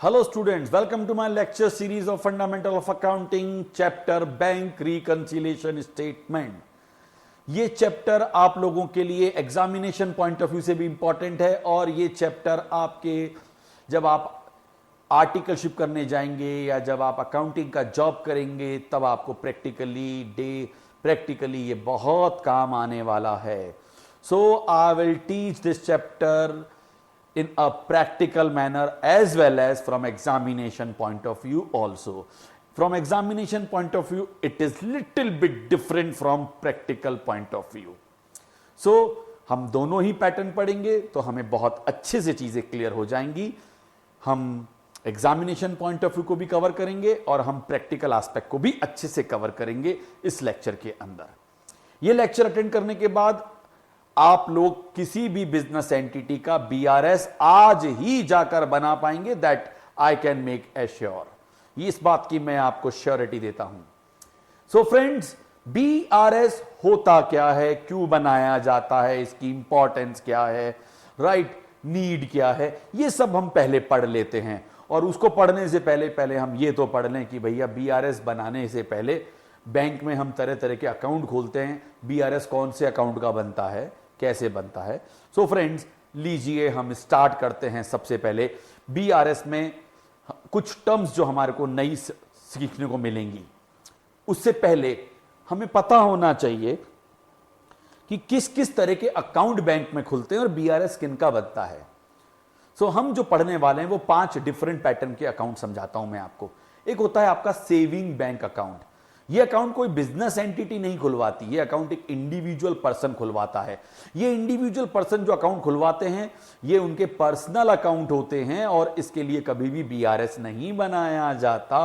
Hello students, welcome to my lecture series of Fundamental of Accounting, chapter Bank Reconciliation Statement. ये chapter आप लोगों के लिए examination point of view से भी इंपॉर्टेंट है और ये चैप्टर आपके जब आप आर्टिकलशिप करने जाएंगे या जब आप अकाउंटिंग का जॉब करेंगे तब आपको प्रैक्टिकली ये बहुत काम आने वाला है. So I will teach this chapter in a practical manner as well as from examination point of view also. From examination point of view, it is little bit different from practical point of view. So, हम दोनों ही pattern पढ़ेंगे तो हमें बहुत अच्छे से चीजें clear हो जाएंगी. हम एग्जामिनेशन पॉइंट ऑफ व्यू को भी कवर करेंगे और हम प्रैक्टिकल एस्पेक्ट को भी अच्छे से कवर करेंगे इस लेक्चर के अंदर. ये लेक्चर अटेंड करने के बाद आप लोग किसी भी बिजनेस एंटिटी का बीआरएस आज ही जाकर बना पाएंगे. That I can make assure. इस बात की मैं आपको श्योरिटी देता हूं. सो फ्रेंड्स, बीआरएस होता क्या है, क्यों बनाया जाता है, इसकी इंपॉर्टेंस क्या है, राइट, नीड क्या है, ये सब हम पहले पढ़ लेते हैं. और उसको पढ़ने से पहले हम ये तो पढ़ लें कि भैया बीआरएस बनाने से पहले बैंक में हम तरह तरह के अकाउंट खोलते हैं. बीआरएस कौन से अकाउंट का बनता है, कैसे बनता है. सो फ्रेंड्स, लीजिए हम स्टार्ट करते हैं. सबसे पहले बीआरएस में कुछ टर्म्स जो हमारे को नई सीखने को मिलेंगी, उससे पहले हमें पता होना चाहिए कि किस किस तरह के अकाउंट बैंक में खुलते हैं और बीआरएस किन का बनता है. सो हम जो पढ़ने वाले हैं वो 5 डिफरेंट पैटर्न के अकाउंट समझाता हूं मैं आपको. एक होता है आपका सेविंग बैंक अकाउंट. ये अकाउंट कोई बिजनेस एंटिटी नहीं खुलवाती, ये अकाउंट एक इंडिविजुअल पर्सन खुलवाता है. ये इंडिविजुअल पर्सन जो अकाउंट खुलवाते हैं ये उनके पर्सनल अकाउंट होते हैं और इसके लिए कभी भी बीआरएस नहीं बनाया जाता.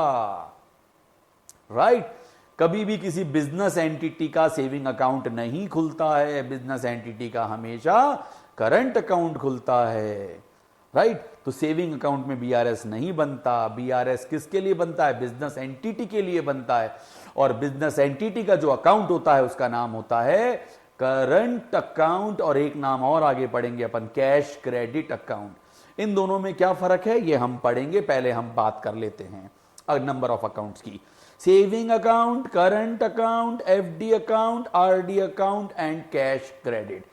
राइट, कभी भी किसी बिजनेस एंटिटी का सेविंग अकाउंट नहीं खुलता है. बिजनेस एंटिटी का हमेशा करंट अकाउंट खुलता है. राइट, तो सेविंग अकाउंट में बीआरएस नहीं बनता. बीआरएस किसके लिए बनता है, बिजनेस एंटिटी के लिए बनता है. और बिजनेस एंटिटी का जो अकाउंट होता है उसका नाम होता है करंट अकाउंट. और एक नाम और आगे पढ़ेंगे अपन, कैश क्रेडिट अकाउंट. इन दोनों में क्या फर्क है ये हम पढ़ेंगे. पहले हम बात कर लेते हैं नंबर ऑफ अकाउंट्स की. Saving account, current account, FD account, RD account and cash credit.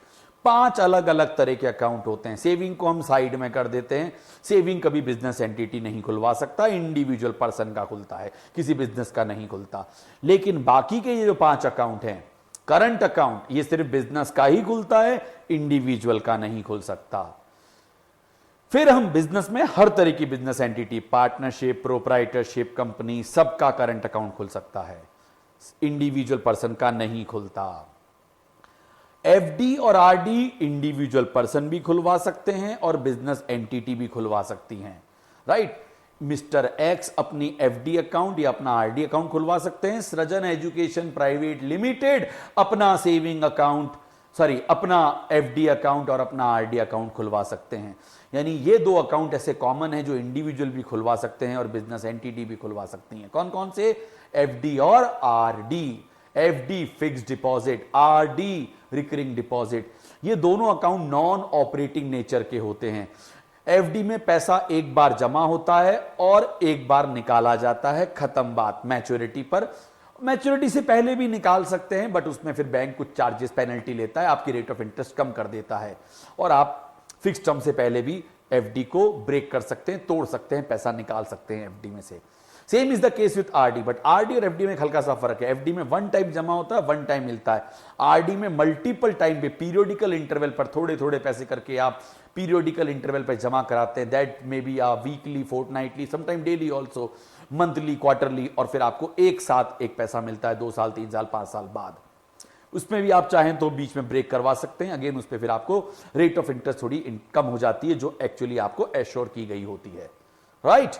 5 अलग अलग तरह के अकाउंट होते हैं. सेविंग को हम साइड में कर देते हैं. सेविंग कभी बिजनेस एंटिटी नहीं खुलवा सकता, इंडिविजुअल पर्सन का खुलता है, किसी बिजनेस का नहीं खुलता. लेकिन बाकी के ये जो 5 अकाउंट हैं, करंट अकाउंट, ये सिर्फ बिजनेस का ही खुलता है, इंडिविजुअल का नहीं खुल सकता. फिर हम बिजनेस में हर तरह की business entity, partnership, proprietorship, company, सबका करंट अकाउंट खुल सकता है, इंडिविजुअल पर्सन का नहीं खुलता. एफडी और आरडी इंडिविजुअल पर्सन भी खुलवा सकते हैं और बिजनेस एंटिटी भी खुलवा सकती हैं. राइट, मिस्टर एक्स अपनी एफडी अकाउंट या अपना आरडी अकाउंट खुलवा सकते हैं. सृजन एजुकेशन प्राइवेट लिमिटेड अपना सेविंग अकाउंट, अपना एफडी अकाउंट और अपना आरडी अकाउंट खुलवा सकते हैं. यानी ये 2 अकाउंट ऐसे कॉमन है जो इंडिविजुअल भी खुलवा सकते हैं और बिजनेस एंटिटी भी खुलवा सकती हैं. कौन कौन से, एफडी और RD. FD fixed deposit, RD recurring deposit. ये दोनों अकाउंट नॉन ऑपरेटिंग नेचर के होते हैं. एफडी में पैसा एक बार जमा होता है और एक बार निकाला जाता है, खत्म बात. मैच्योरिटी पर, मैच्योरिटी से पहले भी निकाल सकते हैं बट उसमें फिर बैंक कुछ चार्जेस, पेनल्टी लेता है, आपकी रेट ऑफ इंटरेस्ट कम कर देता है. और आप फिक्स टर्म से पहले भी एफडी को ब्रेक कर सकते हैं, तोड़ सकते हैं, पैसा निकाल सकते हैं एफडी में से. Same is the case with RD. But RD और एफडी में हल्का सा फर्क है. एफडी में 1 टाइम जमा होता है, 1 टाइम मिलता है. आरडी में मल्टीपल टाइम पे, पीरियोडिकल इंटरवल पर थोड़े थोड़े पैसे करके आप पीरियोडिकल इंटरवल पर जमा कराते हैं. That may be weekly, fortnightly, sometime daily also, monthly, quarterly. और फिर आपको एक साथ एक पैसा मिलता है 2 साल, 3 साल, 5 साल बाद. उसमें भी आप चाहें तो बीच में ब्रेक करवा सकते हैं. अगेन उस पर फिर आपको रेट ऑफ इंटरेस्ट थोड़ी कम हो जाती है जो एक्चुअली आपको एश्योर की गई होती है. राइट,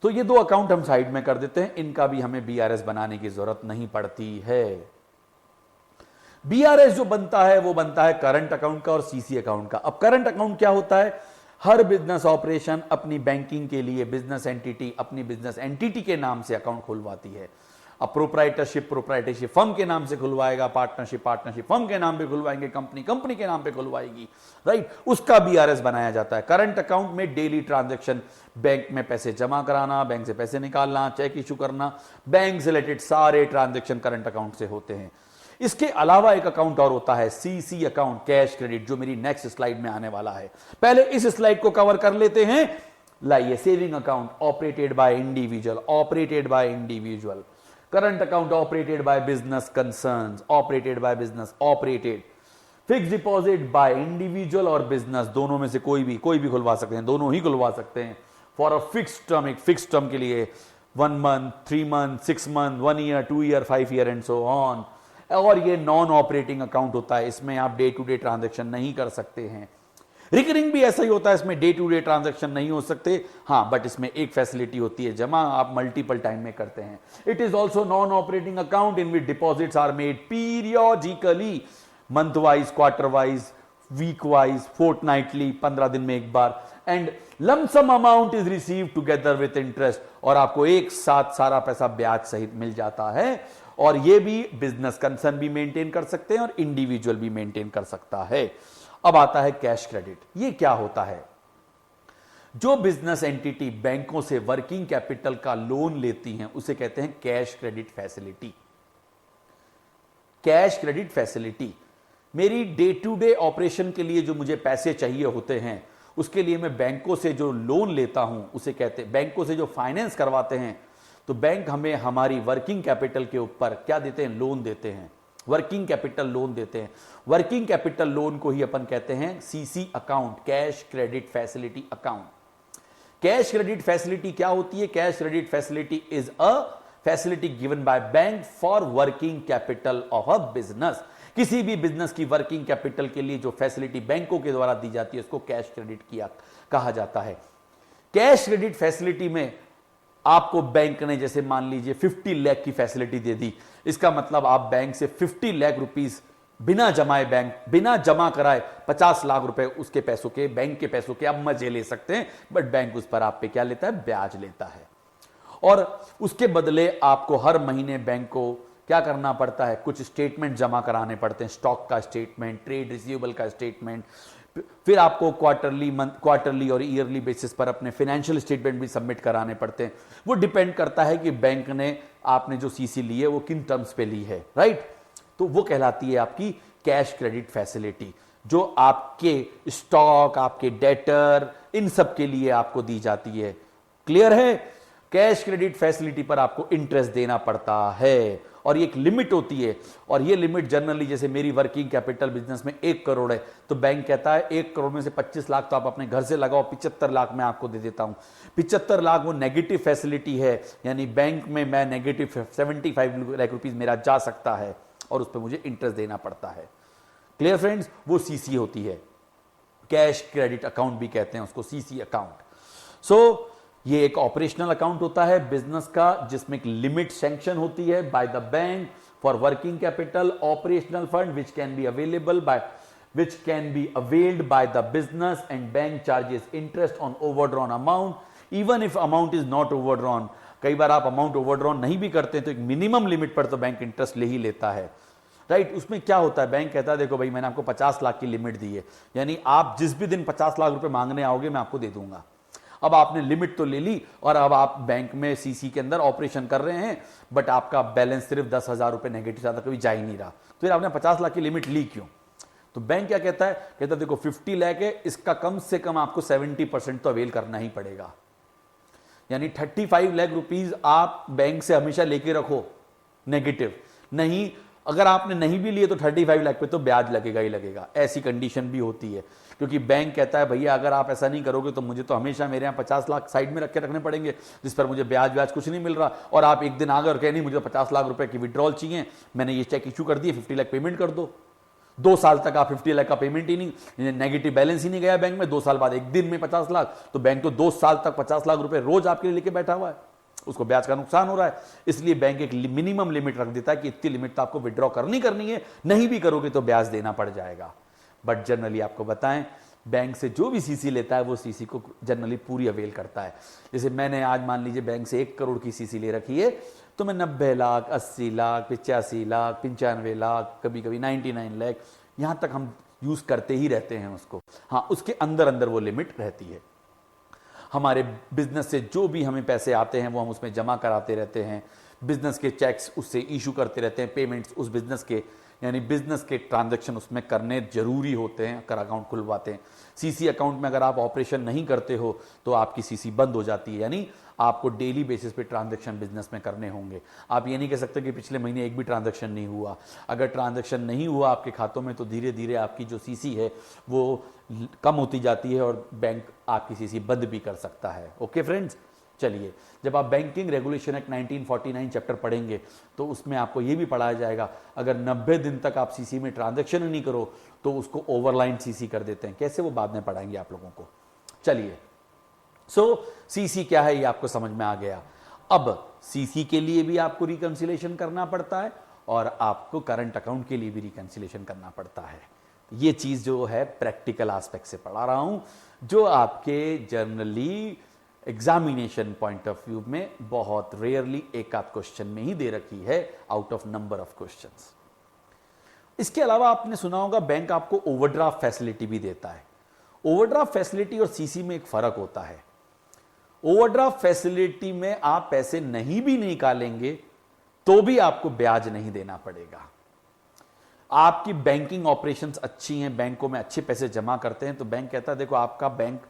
तो ये 2 अकाउंट हम साइड में कर देते हैं. इनका भी हमें बीआरएस बनाने की जरूरत नहीं पड़ती है. बीआरएस जो बनता है वो बनता है करंट अकाउंट का और सीसी अकाउंट का. अब करंट अकाउंट क्या होता है, हर बिजनेस ऑपरेशन अपनी बैंकिंग के लिए बिजनेस एंटिटी अपनी बिजनेस एंटिटी के नाम से अकाउंट खुलवाती है. अब प्रोप्राइटरशिप फर्म के नाम से खुलवाएगा, पार्टनरशिप फर्म के नाम पे खुलवाएंगे, कंपनी के नाम पे खुलवाएगी, राइट। उसका बीआरएस बनाया जाता है। करंट अकाउंट में डेली ट्रांजैक्शन, बैंक में पैसे जमा कराना, बैंक से पैसे निकालना, चेक इशू करना, बैंक से रिलेटेड सारे ट्रांजैक्शन करंट अकाउंट से होते हैं। इसके अलावा एक अकाउंट और होता है सीसी अकाउंट, कैश क्रेडिट, जो मेरी नेक्स्ट स्लाइड में आने वाला है। पहले इस स्लाइड को कवर कर लेते हैं। लाइए, saving account operated by individual, current account operated by business concerns, operated, fix deposit by individual और बिजनेस, दोनों में से कोई भी खुलवा सकते हैं, दोनों ही खुलवा सकते हैं फॉर अ फिक्स टर्म, एक फिक्स टर्म के लिए 1 month, 3 month, 6 month, 1 year, 2 year, 5 year and so on. और ये नॉन ऑपरेटिंग अकाउंट होता है, इसमें आप डे टू डे ट्रांजैक्शन नहीं कर सकते हैं। रिकरिंग भी ऐसा ही होता है, इसमें डे टू डे ट्रांजैक्शन नहीं हो सकते, हाँ, बट इसमें एक फैसिलिटी होती है, जमा आप मल्टीपल टाइम में करते हैं। It is also non operating account in which deposits are made periodically, month wise, quarter wise, week wise, fortnightly, 15 दिन में एक बार, and lump sum amount is receive together with interest, और आपको एक साथ सारा पैसा ब्याज सहित मिल जाता है। और ये भी बिजनेस कंसर्न भी मेंटेन कर सकते हैं और इंडिविजुअल भी मेंटेन कर सकता है। अब आता है कैश क्रेडिट। ये क्या होता है? जो बिजनेस एंटिटी बैंकों से वर्किंग कैपिटल का लोन लेती हैं उसे कहते हैं cash credit facility. Cash credit facility मेरी डे टू डे ऑपरेशन के लिए जो मुझे पैसे चाहिए होते हैं, उसके लिए मैं बैंकों से जो लोन लेता हूं उसे कहते हैं, बैंकों से जो फाइनेंस करवाते हैं, तो बैंक हमें हमारी वर्किंग कैपिटल के ऊपर क्या देते हैं? लोन देते हैं, वर्किंग कैपिटल लोन देते हैं। वर्किंग कैपिटल लोन को ही अपन कहते हैं CC account, cash credit facility account. Cash credit facility क्या होती है? Cash credit facility is a facility given by bank for working capital of a business. किसी भी बिजनेस की वर्किंग कैपिटल के लिए जो फैसिलिटी बैंकों के द्वारा दी जाती है उसको कैश क्रेडिट किया कहा जाता है। कैश क्रेडिट फैसिलिटी में आपको बैंक ने जैसे मान लीजिए 50 लाख की फैसिलिटी दे दी, इसका मतलब आप बैंक से 50 लाख रुपीस बिना जमाए, बिना जमा कराए 50 लाख रुपए उसके पैसों के, बैंक के पैसों के आप मजे ले सकते हैं, बट बैंक उस पर आप पे क्या लेता है? ब्याज लेता है। और उसके बदले आपको हर महीने बैंक को क्या करना पड़ता है? कुछ स्टेटमेंट जमा कराने पड़ते हैं, स्टॉक का स्टेटमेंट, ट्रेड रिसीवेबल का स्टेटमेंट, फिर आपको क्वार्टरली और ईयरली बेसिस पर अपने फाइनेंशियल स्टेटमेंट भी सबमिट कराने पड़ते हैं। वो डिपेंड करता है कि बैंक ने आपने जो सीसी ली है वो किन टर्म्स पे ली है, राइट। तो वो कहलाती है आपकी कैश क्रेडिट फैसिलिटी, जो आपके स्टॉक, आपके डेटर, इन सब के लिए आपको दी जाती है। क्लियर है? कैश क्रेडिट फैसिलिटी पर आपको इंटरेस्ट देना पड़ता है और ये एक लिमिट होती है, और ये लिमिट जनरली जैसे मेरी वर्किंग कैपिटल बिजनेस में 1 करोड़ है, तो बैंक कहता है 1 करोड़ में से 25 लाख तो आप अपने घर से लगाओ, 75 लाख मैं आपको दे देता हूं। 75 लाख वो नेगेटिव फैसिलिटी है, यानी बैंक में मैं नेगेटिव 75 लाख रुपीज मेरा जा सकता है और उस पर मुझे इंटरेस्ट देना पड़ता है। Clear friends? वो सीसी होती है, कैश क्रेडिट अकाउंट भी कहते हैं उसको, सीसी अकाउंट। सो ये एक ऑपरेशनल अकाउंट होता है बिजनेस का, जिसमें एक लिमिट सैंक्शन होती है bye the bank for working capital, operational fund which can be availed by the business, and bank charges interest on overdrawn amount even if amount is not overdrawn. कई बार आप amount overdrawn नहीं भी करते तो एक minimum limit पर तो bank interest ले ही लेता है, राइट। उसमें क्या होता है? बैंक कहता है देखो भाई, मैंने आपको 50 लाख की लिमिट दी है, यानी आप जिस भी दिन 50 लाख रुपए मांगने आओगे मैं आपको दे दूंगा। अब आपने लिमिट तो ले ली और अब आप बैंक में सीसी के अंदर ऑपरेशन कर रहे हैं, बट आपका बैलेंस सिर्फ 10,000 रुपए नेगेटिव, ज्यादा कभी जा ही नहीं रहा, तो फिर आपने 50 लाख की लिमिट ली क्यों? तो बैंक क्या कहता है? कहता है देखो 50 लाख है, इसका कम से कम आपको 70% तो अवेल करना ही पड़ेगा, यानी 35 लाख रुपीज आप बैंक से हमेशा लेके रखो नेगेटिव, नहीं अगर आपने नहीं भी लिए तो 35 लाख पे तो ब्याज लगेगा ही लगेगा। ऐसी कंडीशन भी होती है, क्योंकि बैंक कहता है भैया अगर आप ऐसा नहीं करोगे तो मुझे तो हमेशा मेरे यहाँ 50 लाख साइड में रखने पड़ेंगे, जिस पर मुझे ब्याज कुछ नहीं मिल रहा, और आप एक दिन आगे और कह नहीं मुझे 50 लाख रुपए की विड्रॉल चाहिए, मैंने ये चेक इशू कर दिए, 50 लाख पेमेंट कर दो। 2 साल तक आप 50 लाख का पेमेंट ही नहीं, नेगेटिव बैलेंस ही नहीं गया बैंक में, 2 साल बाद एक दिन में 50 लाख, तो बैंक तो 2 साल तक 50 लाख रुपए रोज आपके लिए लेके बैठा हुआ है, उसको ब्याज का नुकसान हो रहा है। इसलिए बैंक एक मिनिमम लिमिट रख देता है कि इतनी लिमिट तो आपको विड्रॉ करनी है, नहीं भी करोगे तो ब्याज देना पड़ जाएगा। बट जनरली आपको बताएं, बैंक से जो भी सीसी लेता है वो सीसी को जनरली पूरी अवेल करता है। जैसे मैंने आज मान लीजिए बैंक से 1 करोड़ की सीसी ले रखी है, तो मैं 90 लाख, 80 लाख, 85 लाख, 95 लाख, कभी कभी 99 लाख, यहां तक हम यूज करते ही रहते हैं उसको। हाँ, उसके अंदर अंदर वो लिमिट रहती है। हमारे बिजनेस से जो भी हमें पैसे आते हैं वो हम उसमें जमा कराते रहते हैं, बिजनेस के चेक्स उससे इशू करते रहते हैं, पेमेंट्स उस बिजनेस के, यानी बिजनेस के ट्रांजैक्शन उसमें करने जरूरी होते हैं अगर अकाउंट खुलवाते हैं। सीसी अकाउंट में अगर आप ऑपरेशन नहीं करते हो तो आपकी सीसी बंद हो जाती है, यानी आपको डेली बेसिस पे ट्रांजैक्शन बिजनेस में करने होंगे। आप ये नहीं कह सकते कि पिछले महीने एक भी ट्रांजैक्शन नहीं हुआ। अगर ट्रांजैक्शन नहीं हुआ आपके खातों में तो धीरे धीरे आपकी जो सीसी है वो कम होती जाती है और बैंक आपकी सीसी बंद भी कर सकता है। ओके फ्रेंड्स, चलिए, जब आप बैंकिंग रेगुलेशन एक्ट 1949 चैप्टर पढ़ेंगे तो उसमें आपको यह भी पढ़ाया जाएगा, अगर 90 दिन तक आप सीसी में ट्रांजैक्शन नहीं करो तो उसको ओवरलाइन सीसी कर देते हैं। कैसे, वो बाद में पढ़ाएंगे आप लोगों को। चलिए, सीसी क्या है ये आपको समझ में आ गया। अब सीसी के लिए भी आपको रिकंसिलेशन करना पड़ता है और आपको करंट अकाउंट के लिए भी रिकंसिलेशन करना पड़ता है। ये चीज जो है प्रैक्टिकल एस्पेक्ट से पढ़ा रहा हूं, जो आपके generally examination point of view में बहुत रेयरली एक आध क्वेश्चन में ही दे रखी है out of number of questions. इसके अलावा आपने सुना होगा बैंक आपको ओवरड्राफ्ट फैसिलिटी भी देता है। ओवरड्राफ्ट फैसिलिटी और सीसी में एक फर्क होता है। ओवरड्राफ्ट फैसिलिटी में आप पैसे नहीं भी निकालेंगे तो भी आपको ब्याज नहीं देना पड़ेगा। आपकी बैंकिंग ऑपरेशंस अच्छी हैं, बैंकों में अच्छे पैसे जमा करते हैं, तो बैंक कहता है देखो आपका बैंक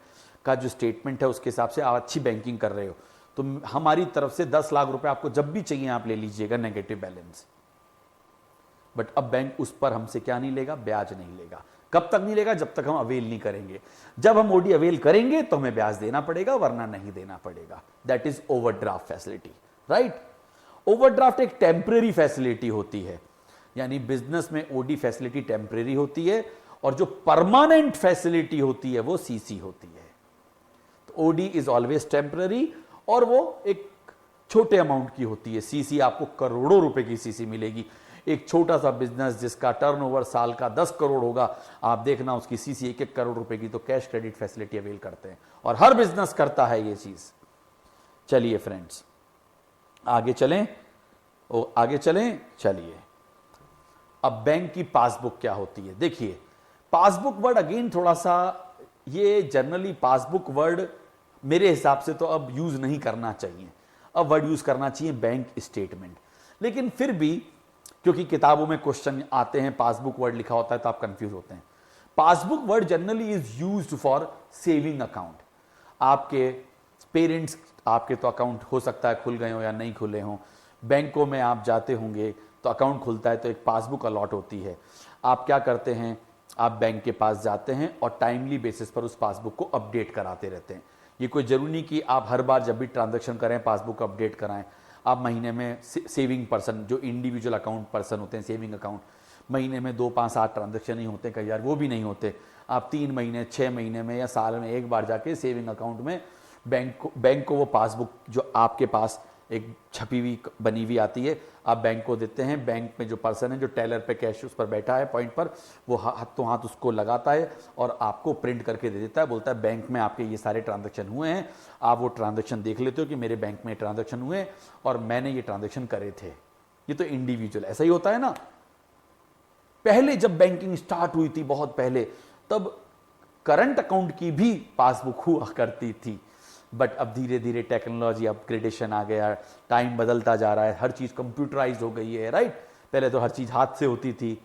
का जो स्टेटमेंट है उसके हिसाब से आप अच्छी बैंकिंग कर रहे हो, तो हमारी तरफ से 10 लाख रुपए आपको जब भी चाहिए आप ले लीजिएगा नेगेटिव बैलेंस। बट अब बैंक उस पर हमसे क्या नहीं लेगा, ब्याज नहीं लेगा। कब तक नहीं लेगा, जब तक हम अवेल नहीं करेंगे। जब हम ओडी अवेल करेंगे तो हमें ब्याज देना पड़ेगा, वरना नहीं देना पड़ेगा। That is overdraft facility, right. Overdraft एक टेम्परेरी फैसिलिटी होती है, यानी बिजनेस में ओडी फैसिलिटी टेम्परेरी होती है और जो परमानेंट फैसिलिटी होती है वो सीसी होती है। तो ओडी इज ऑलवेज टेम्परेरी और वो एक छोटे अमाउंट की होती है। सीसी आपको करोड़ों रुपए की सीसी मिलेगी। एक छोटा सा बिजनेस जिसका टर्नओवर साल का 10 करोड़ होगा, आप देखना उसकी सीसी 1-1 करोड़ रुपए की, तो कैश क्रेडिट फैसिलिटी अवेल करते हैं और हर बिजनेस करता है ये चीज। चलिए फ्रेंड्स, आगे चलें। चलिए, अब बैंक की पासबुक क्या होती है। देखिए, पासबुक वर्ड अगेन थोड़ा सा, ये जनरली पासबुक वर्ड मेरे हिसाब से तो अब यूज नहीं करना चाहिए। अब वर्ड यूज करना चाहिए बैंक स्टेटमेंट। लेकिन फिर भी क्योंकि किताबों में क्वेश्चन आते हैं, पासबुक वर्ड लिखा होता है तो आप कंफ्यूज होते हैं। Passbook word generally is used for saving account. आपके पेरेंट्स, आपके तो अकाउंट हो सकता है खुल गए हो या नहीं खुले हो, बैंकों में आप जाते होंगे तो अकाउंट खुलता है तो एक पासबुक अलॉट होती है। आप क्या करते हैं, आप बैंक के पास जाते हैं और टाइमली बेसिस पर उस पासबुक को अपडेट कराते रहते हैं। ये कोई जरूरी नहीं कि आप हर बार जब भी ट्रांजैक्शन करें पासबुक अपडेट कराएं। आप महीने में सेविंग पर्सन, जो इंडिविजुअल अकाउंट पर्सन होते हैं, सेविंग अकाउंट, महीने में 2, 5, 7 ट्रांजैक्शन ही होते हैं, कई बार वो भी नहीं होते। आप 3 महीने, 6 महीने में या साल में एक बार जाके सेविंग अकाउंट में बैंक को वो पासबुक जो आपके पास एक छपी हुई बनी हुई आती है, आप बैंक को देते हैं। बैंक में जो पर्सन है, जो टेलर पे कैश उस पर बैठा है पॉइंट पर, वो हाथों हाथ उसको लगाता है और आपको प्रिंट करके दे देता है। बोलता है बैंक में आपके ये सारे ट्रांजैक्शन हुए हैं, आप वो ट्रांजैक्शन देख लेते हो कि मेरे बैंक में ट्रांजैक्शन हुए और मैंने ये ट्रांजैक्शन करे थे। ये तो इंडिविजुअल ऐसा ही होता है ना। पहले जब बैंकिंग स्टार्ट हुई थी बहुत पहले, तब करंट अकाउंट की भी पासबुक हुआ करती थी। बट अब धीरे धीरे टेक्नोलॉजी अपग्रेडेशन आ गया, टाइम बदलता जा रहा है, हर चीज कंप्यूटराइज हो गई है, राइट। पहले तो हर चीज हाथ से होती थी,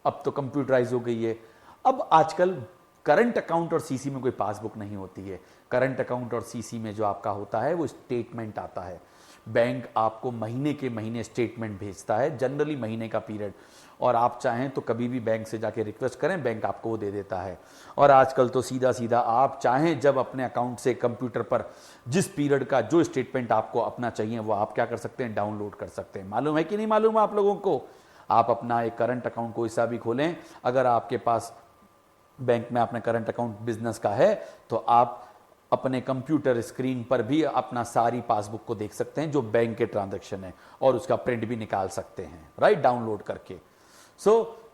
अब तो कंप्यूटराइज हो गई है। अब आजकल करंट अकाउंट और सीसी में कोई पासबुक नहीं होती है। करंट अकाउंट और सीसी में जो आपका होता है वो स्टेटमेंट आता है। बैंक आपको महीने के महीने स्टेटमेंट भेजता है, जनरली महीने का पीरियड, और आप चाहें तो कभी भी बैंक से जाके रिक्वेस्ट करें, बैंक आपको वो दे देता है। और आजकल तो सीधा सीधा आप चाहें जब अपने अकाउंट से कंप्यूटर पर जिस पीरियड का जो स्टेटमेंट आपको अपना चाहिए वो आप क्या कर सकते हैं, डाउनलोड कर सकते हैं। मालूम है कि नहीं मालूम है आप लोगों को। आप अपना एक करंट अकाउंट कोई सा भी खोलें, अगर आपके पास बैंक में अपना करंट अकाउंट बिजनेस का है तो आप अपने कंप्यूटर स्क्रीन पर भी अपना सारी पासबुक को देख सकते हैं जो बैंक के ट्रांजैक्शन है, और उसका प्रिंट भी निकाल सकते हैं, राइट, डाउनलोड करके।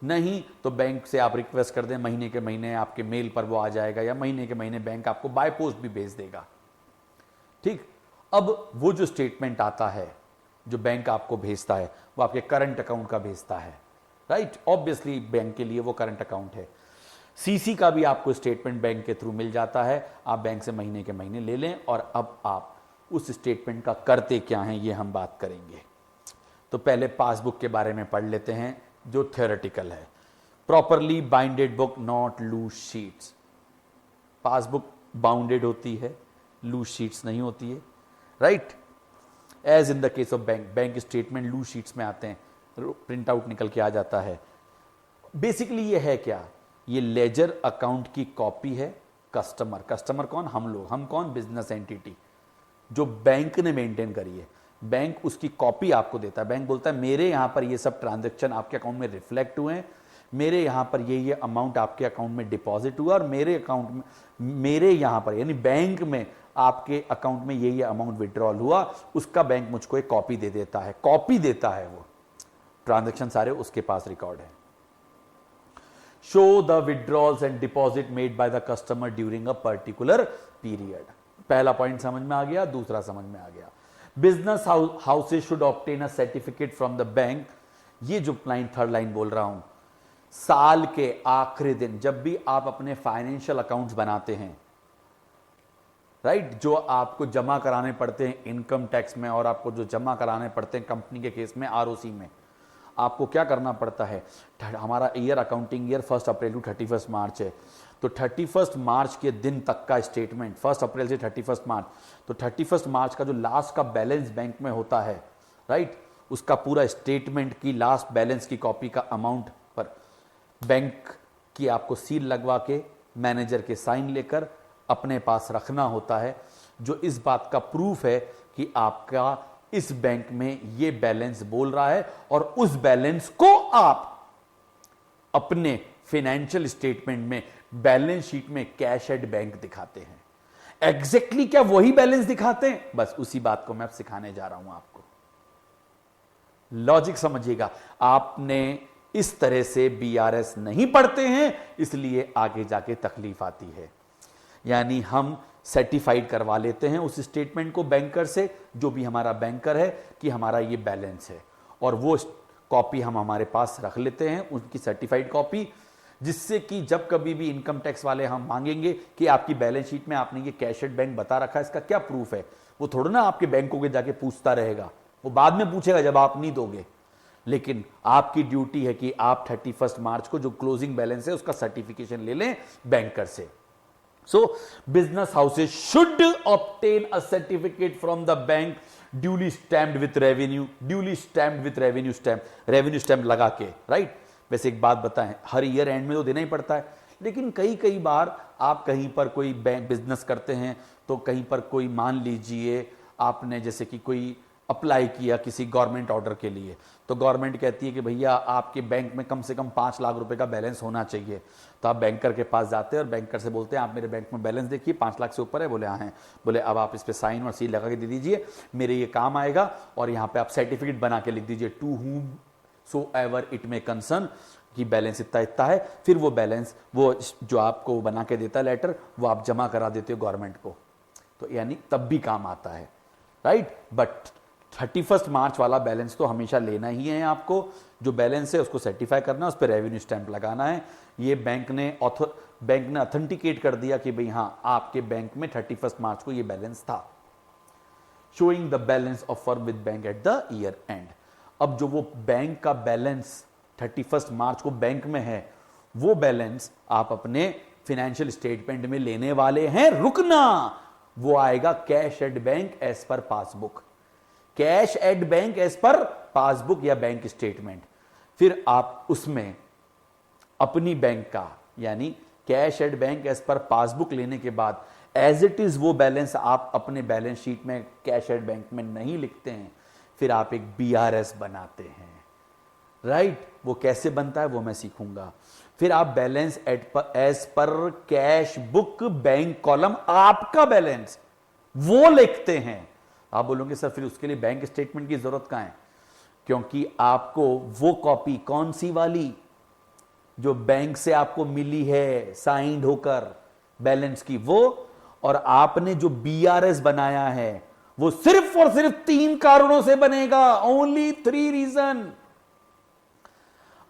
नहीं तो बैंक से आप रिक्वेस्ट कर दें, महीने के महीने आपके मेल पर वो आ जाएगा, या महीने के महीने बैंक आपको बाय पोस्ट भी भेज देगा। ठीक, अब वो जो स्टेटमेंट आता है जो बैंक आपको भेजता है वो आपके करंट अकाउंट का भेजता है, राइट। ऑब्वियसली बैंक के लिए वो करंट अकाउंट है। सीसी का भी आपको स्टेटमेंट बैंक के थ्रू मिल जाता है, आप बैंक से महीने के महीने ले लें। और अब आप उस स्टेटमेंट का करते क्या हैं ये हम बात करेंगे। तो पहले पासबुक के बारे में पढ़ लेते हैं जो थ्योरेटिकल है। Properly binded book not loose sheets. Passbook bounded होती है, लूज शीट्स नहीं होती है, right. As in the case of bank, bank statement loose sheets में आते हैं, प्रिंट आउट निकल के आ जाता है। बेसिकली ये है क्या, ये लेजर अकाउंट की कॉपी है। कस्टमर, कस्टमर कौन, हम लोग, हम कौन, बिजनेस एंटिटी जो बैंक ने मेंटेन करी है। बैंक उसकी कॉपी आपको देता है। बैंक बोलता है मेरे यहां पर ये सब ट्रांजैक्शन आपके अकाउंट में रिफ्लेक्ट हुए हैं, मेरे यहां पर ये अमाउंट आपके अकाउंट में डिपॉजिट हुआ, और मेरे अकाउंट में, मेरे यहां पर यानी बैंक में आपके अकाउंट में ये अमाउंट विड्रॉल हुआ, उसका बैंक मुझको एक कॉपी दे देता है। कॉपी देता है, वो ट्रांजैक्शन सारे उसके पास रिकॉर्ड है। Show the withdrawals and deposit made by the customer during a particular period. पहला पॉइंट समझ में आ गया, दूसरा समझ में आ गया। Business houses should obtain a certificate from the bank. ये जो लाइन, थर्ड लाइन बोल रहा हूं, साल के आखिरी दिन जब भी आप अपने फाइनेंशियल अकाउंट्स बनाते हैं, राइट, जो आपको जमा कराने पड़ते हैं इनकम टैक्स में, और आपको जो जमा कराने पड़ते हैं कंपनी के केस में आरओसी में, आपको क्या करना पड़ता है। हमारा ईयर, अकाउंटिंग ईयर 1 अप्रैल टू 31 मार्च है, तो 31 मार्च के दिन तक का स्टेटमेंट, 1 अप्रैल से 31 मार्च, तो 31 मार्च का जो लास्ट का बैलेंस बैंक में होता है, राइट, उसका पूरा स्टेटमेंट की लास्ट बैलेंस की कॉपी का अमाउंट पर बैंक की आपको सील लगवा के मैनेजर के साइन लेकर अपने पास रखना होता है, जो इस बात का प्रूफ है कि आपका इस बैंक में ये बैलेंस बोल रहा है, और उस बैलेंस को आप अपने फाइनेंशियल स्टेटमेंट में, बैलेंस शीट में कैश एट बैंक दिखाते हैं। एग्जैक्टली क्या वही बैलेंस दिखाते हैं, बस उसी बात को मैं सिखाने जा रहा हूं आपको। लॉजिक समझिएगा। आपने इस तरह से बीआरएस नहीं पढ़ते हैं, इसलिए आगे जाके तकलीफ आती है। यानी हम सर्टिफाइड करवा लेते हैं उस स्टेटमेंट को बैंकर से, जो भी हमारा बैंकर है, कि हमारा ये बैलेंस है, और वो कॉपी हम हमारे पास रख लेते हैं, उनकी सर्टिफाइड कॉपी, जिससे कि जब कभी भी इनकम टैक्स वाले हम मांगेंगे कि आपकी बैलेंस शीट में आपने ये कैश एट बैंक बता रखा है, इसका क्या प्रूफ है, वो थोड़ा ना आपके बैंकों के जाके पूछता रहेगा, वो बाद में पूछेगा जब आप नहीं दोगे। लेकिन आपकी ड्यूटी है कि आप 31 मार्च को जो क्लोजिंग बैलेंस है उसका सर्टिफिकेशन ले लें बैंकर से। So, business houses should obtain a certificate from the bank duly stamped with revenue, duly stamped with revenue stamp, revenue stamp लगा के, right? वैसे एक बात बताएं, हर ईयर एंड में तो देना ही पड़ता है, लेकिन कई बार आप कहीं पर कोई बैंक बिजनेस करते हैं, तो कहीं पर कोई, मान लीजिए आपने जैसे कि कोई अप्लाई किया किसी गवर्नमेंट ऑर्डर के लिए, तो गवर्नमेंट कहती है कि भैया आपके बैंक में कम से कम 5 लाख रुपए का बैलेंस होना चाहिए। तो आप बैंकर के पास जाते हैं और बैंकर से बोलते हैं आप मेरे बैंक में बैलेंस देखिए 5 लाख से ऊपर है। बोले हाँ है। बोले अब आप इस पे साइन और सील लगा के दे दीजिए, मेरे ये काम आएगा, और यहाँ पे आप सर्टिफिकेट बना के लिख दीजिए to whomsoever it may concern, कि बैलेंस इतना इतना है। फिर वो बैलेंस, वो जो आपको बना के देता है लेटर, वो आप जमा करा देते हो गवर्नमेंट को, तो यानी तब भी काम आता है, राइट। बट 31 मार्च वाला बैलेंस तो हमेशा लेना ही है आपको। जो बैलेंस है उसको सर्टिफाई करना, उस पर रेवेन्यू स्टैंप लगाना है। ये बैंक ने ऑथेंटिकेट कर दिया कि भाई हाँ आपके बैंक में 31 मार्च को ये बैलेंस था। Showing the balance of firm with bank at the year and. अब जो वो बैंक का बैलेंस 31 मार्च को बैंक में है, वो बैलेंस आप अपने फाइनेंशियल स्टेटमेंट में लेने वाले हैं। रुकना, वो आएगा cash at bank as per passbook, cash at bank as per passbook या बैंक स्टेटमेंट। फिर आप उसमें अपनी बैंक का, यानी cash at bank as per passbook लेने के बाद एज इट इज वो बैलेंस आप अपने बैलेंस शीट में कैश एट बैंक में नहीं लिखते हैं, फिर आप एक बीआरएस बनाते हैं, राइट। वो कैसे बनता है वो मैं सीखूंगा। फिर आप balance as per cash book bank column, आपका बैलेंस वो लिखते हैं। आप बोलोगे सर फिर उसके लिए बैंक स्टेटमेंट की जरूरत कहां है? क्योंकि आपको वो कॉपी, कौन सी वाली, जो बैंक से आपको मिली है साइंड होकर बैलेंस की, वो, और आपने जो बीआरएस बनाया है वो सिर्फ और सिर्फ 3 कारणों से बनेगा, ओनली 3 रीजन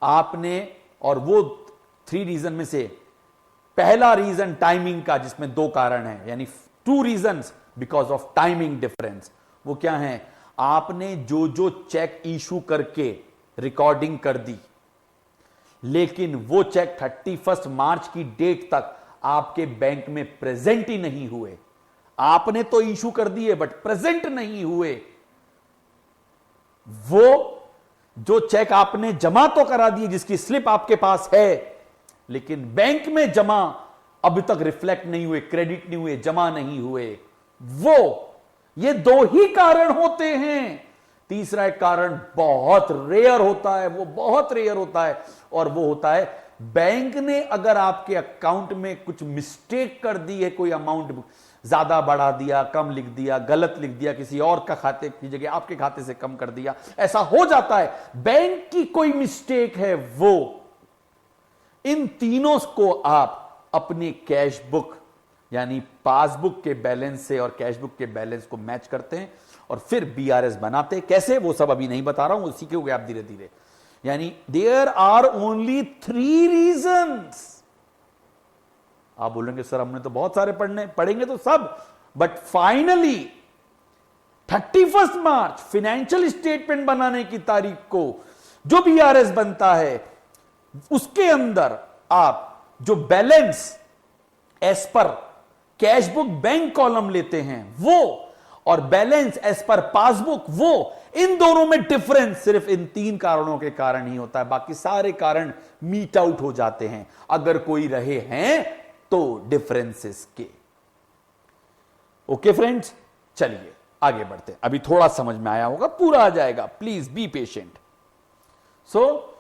आपने। और वो 3 रीजन में से पहला रीजन टाइमिंग का, जिसमें 2 कारण हैं, यानी 2 reasons because of timing difference. वो क्या है? आपने जो जो चेक इशू करके रिकॉर्डिंग कर दी, लेकिन वो चेक 31 मार्च की डेट तक आपके बैंक में प्रेजेंट ही नहीं हुए। आपने तो इशू कर दिए बट प्रेजेंट नहीं हुए। वो जो चेक आपने जमा तो करा दिए, जिसकी स्लिप आपके पास है, लेकिन बैंक में जमा अभी तक रिफ्लेक्ट नहीं हुए, क्रेडिट नहीं हुए, जमा नहीं हुए, वो, ये 2 ही कारण होते हैं। तीसरा एक कारण बहुत रेयर होता है, वो बहुत रेयर होता है, और वो होता है बैंक ने अगर आपके अकाउंट में कुछ मिस्टेक कर दी है, कोई अमाउंट ज्यादा बढ़ा दिया, कम लिख दिया, गलत लिख दिया, किसी और का खाते की जगह आपके खाते से कम कर दिया, ऐसा हो जाता है। बैंक की कोई मिस्टेक है वो, इन तीनों को आप अपनी कैश बुक यानी पासबुक के बैलेंस से और कैश बुक के बैलेंस को मैच करते हैं और फिर बीआरएस बनाते। कैसे, वो सब अभी नहीं बता रहा हूं, सीखोगे आप धीरे धीरे। यानी देयर आर ओनली 3 रीजंस। आप बोलेंगे सर हमने तो बहुत सारे पढ़ेंगे तो सब, but finally 31 March financial statement बनाने की तारीख को जो बीआरएस बनता है, उसके अंदर आप जो balance as per cash book bank column लेते हैं वो, और बैलेंस एज पर पासबुक वो, इन दोनों में डिफरेंस सिर्फ इन 3 कारणों के कारण ही होता है। बाकी सारे कारण मीट आउट हो जाते हैं अगर कोई रहे हैं तो डिफरेंसेस के। ओके फ्रेंड्स, चलिए आगे बढ़ते हैं। अभी थोड़ा समझ में आया होगा, पूरा आ जाएगा, प्लीज बी पेशेंट। सो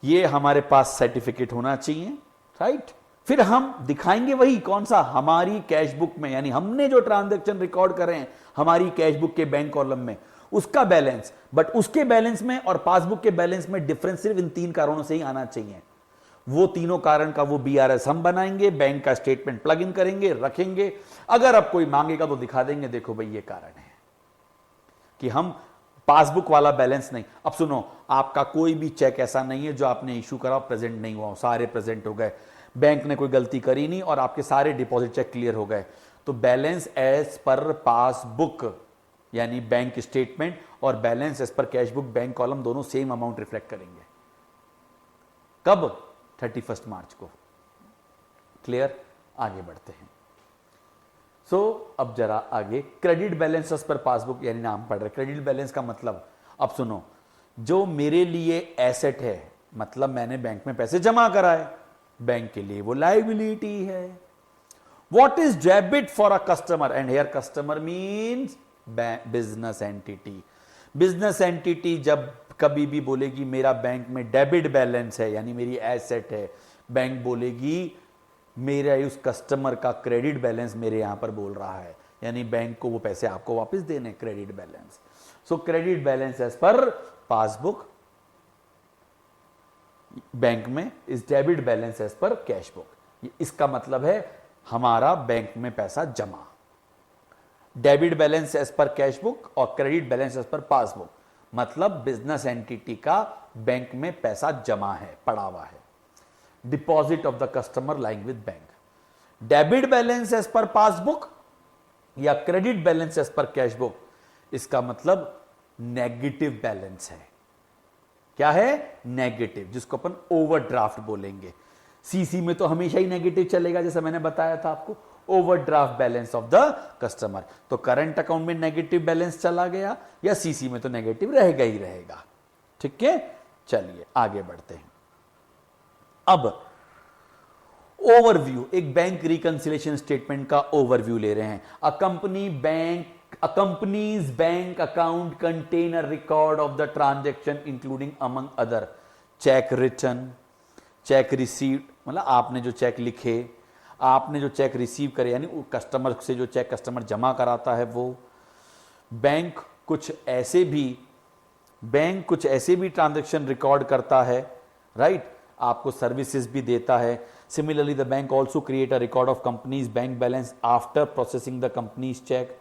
ये हमारे पास सर्टिफिकेट होना चाहिए, राइट। फिर हम दिखाएंगे वही, कौन सा, हमारी कैश बुक में, यानी हमने जो ट्रांजैक्शन रिकॉर्ड कर रहे हैं हमारी कैश बुक के बैंक कॉलम में, उसका बैलेंस। बट उसके बैलेंस में और पासबुक के बैलेंस में डिफरेंस सिर्फ इन 3 कारणों से ही आना चाहिए। वो तीनों कारण का वो बीआरएस हम बनाएंगे, बैंक का स्टेटमेंट प्लग इन करेंगे, रखेंगे। अगर अब कोई मांगेगा तो दिखा देंगे, देखो भाई ये कारण है कि हम पासबुक वाला बैलेंस नहीं। अब सुनो, आपका कोई भी चेक ऐसा नहीं है जो आपने इशू करा प्रेजेंट नहीं हुआ, सारे प्रेजेंट हो गए, बैंक ने कोई गलती करी नहीं और आपके सारे डिपॉजिट चेक क्लियर हो गए, तो बैलेंस एज पर पासबुक यानी बैंक स्टेटमेंट और balance as per cash book bank column दोनों सेम अमाउंट रिफ्लेक्ट करेंगे। कब? 31 मार्च को। क्लियर? आगे बढ़ते हैं। अब जरा आगे, credit balance as per passbook, यानी नाम पढ़ रहे। क्रेडिट बैलेंस का मतलब, अब सुनो, जो मेरे लिए एसेट है, मतलब मैंने बैंक में पैसे जमा कराए, बैंक के लिए वो लायबिलिटी है। What is debit for a customer? And here customer means business entity. Business entity जब कभी भी बोलेगी मेरा बैंक में डेबिट बैलेंस है, यानी मेरी एसेट है, बैंक बोलेगी मेरा उस कस्टमर का क्रेडिट बैलेंस मेरे यहां पर बोल रहा है, यानी बैंक को वो पैसे आपको वापस देने, credit balance. So credit balance as per passbook bank में is debit balance as per cash book. इसका मतलब है हमारा बैंक में पैसा जमा। Debit balance as per cash book और credit balance as per passbook, मतलब बिजनेस एंटिटी का बैंक में पैसा जमा है, पड़ा हुआ है। Deposit of the customer lying with bank. Debit balance as per passbook या credit balance as per cash book, इसका मतलब नेगेटिव बैलेंस है। क्या है? नेगेटिव, जिसको अपन ओवरड्राफ्ट बोलेंगे। सीसी में तो हमेशा ही नेगेटिव चलेगा, जैसा मैंने बताया था आपको, overdraft balance of the customer. तो करंट अकाउंट में नेगेटिव बैलेंस चला गया, या सीसी में तो नेगेटिव रहेगा ही रहेगा। ठीक है, चलिए आगे बढ़ते हैं। अब ओवरव्यू, एक बैंक रिकंसिलिएशन स्टेटमेंट का ओवरव्यू ले रहे हैं। A company's bank account contain a record of the transaction including among other check written, check received, मतलब आपने जो चेक लिखे, आपने जो चेक रिसीव करे, यानी कस्टमर से जो चेक कस्टमर जमा कराता है वो। बैंक कुछ ऐसे भी बैंक कुछ ऐसे भी ट्रांजैक्शन रिकॉर्ड करता है, राइट, आपको सर्विसेज भी देता है। Similarly the bank also create a record of company's bank balance after processing the company's cheque,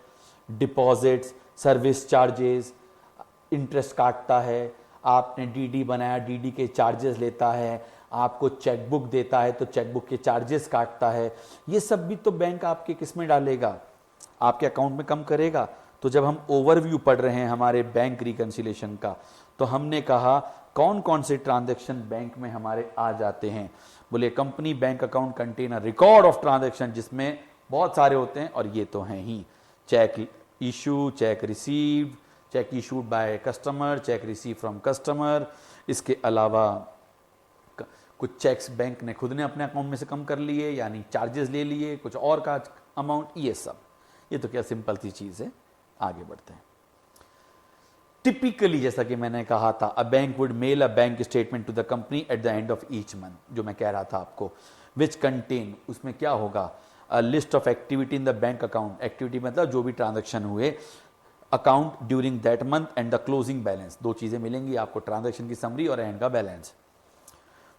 deposits, service charges, interest काटता है, आपने डीडी बनाया, डीडी के चार्जेस लेता है, आपको चेकबुक देता है तो चेकबुक के चार्जेस काटता है। ये सब भी तो बैंक आपके किस में डालेगा, आपके अकाउंट में कम करेगा। तो जब हम ओवरव्यू पढ़ रहे हैं हमारे बैंक रिकंसिलिएशन का, तो हमने कहा कौन कौन से ट्रांजैक्शन बैंक में हमारे आ जाते हैं। बोले company bank account contain a record of transaction, जिसमें बहुत सारे होते हैं और ये तो हैं ही। Cheque issue, cheque received, cheque issued by customer, cheque receive from customer. इसके अलावा कुछ चेक्स बैंक ने खुद ने अपने अकाउंट में से कम कर लिए, यानी चार्जेस ले लिए, कुछ और का अमाउंट, ये सब। ये तो क्या सिंपल सी चीज है। आगे बढ़ते हैं। टिपिकली जैसा कि मैंने कहा था, a bank would mail a bank statement to the company at the end of each month, जो मैं कह रहा था आपको, विच कंटेन, उसमें क्या होगा, a list of activity in the bank account. Activity मतलब जो भी ट्रांजैक्शन हुए account during that month and the closing balance. दो चीजें मिलेंगी आपको, ट्रांजैक्शन की समरी और एंड का balance.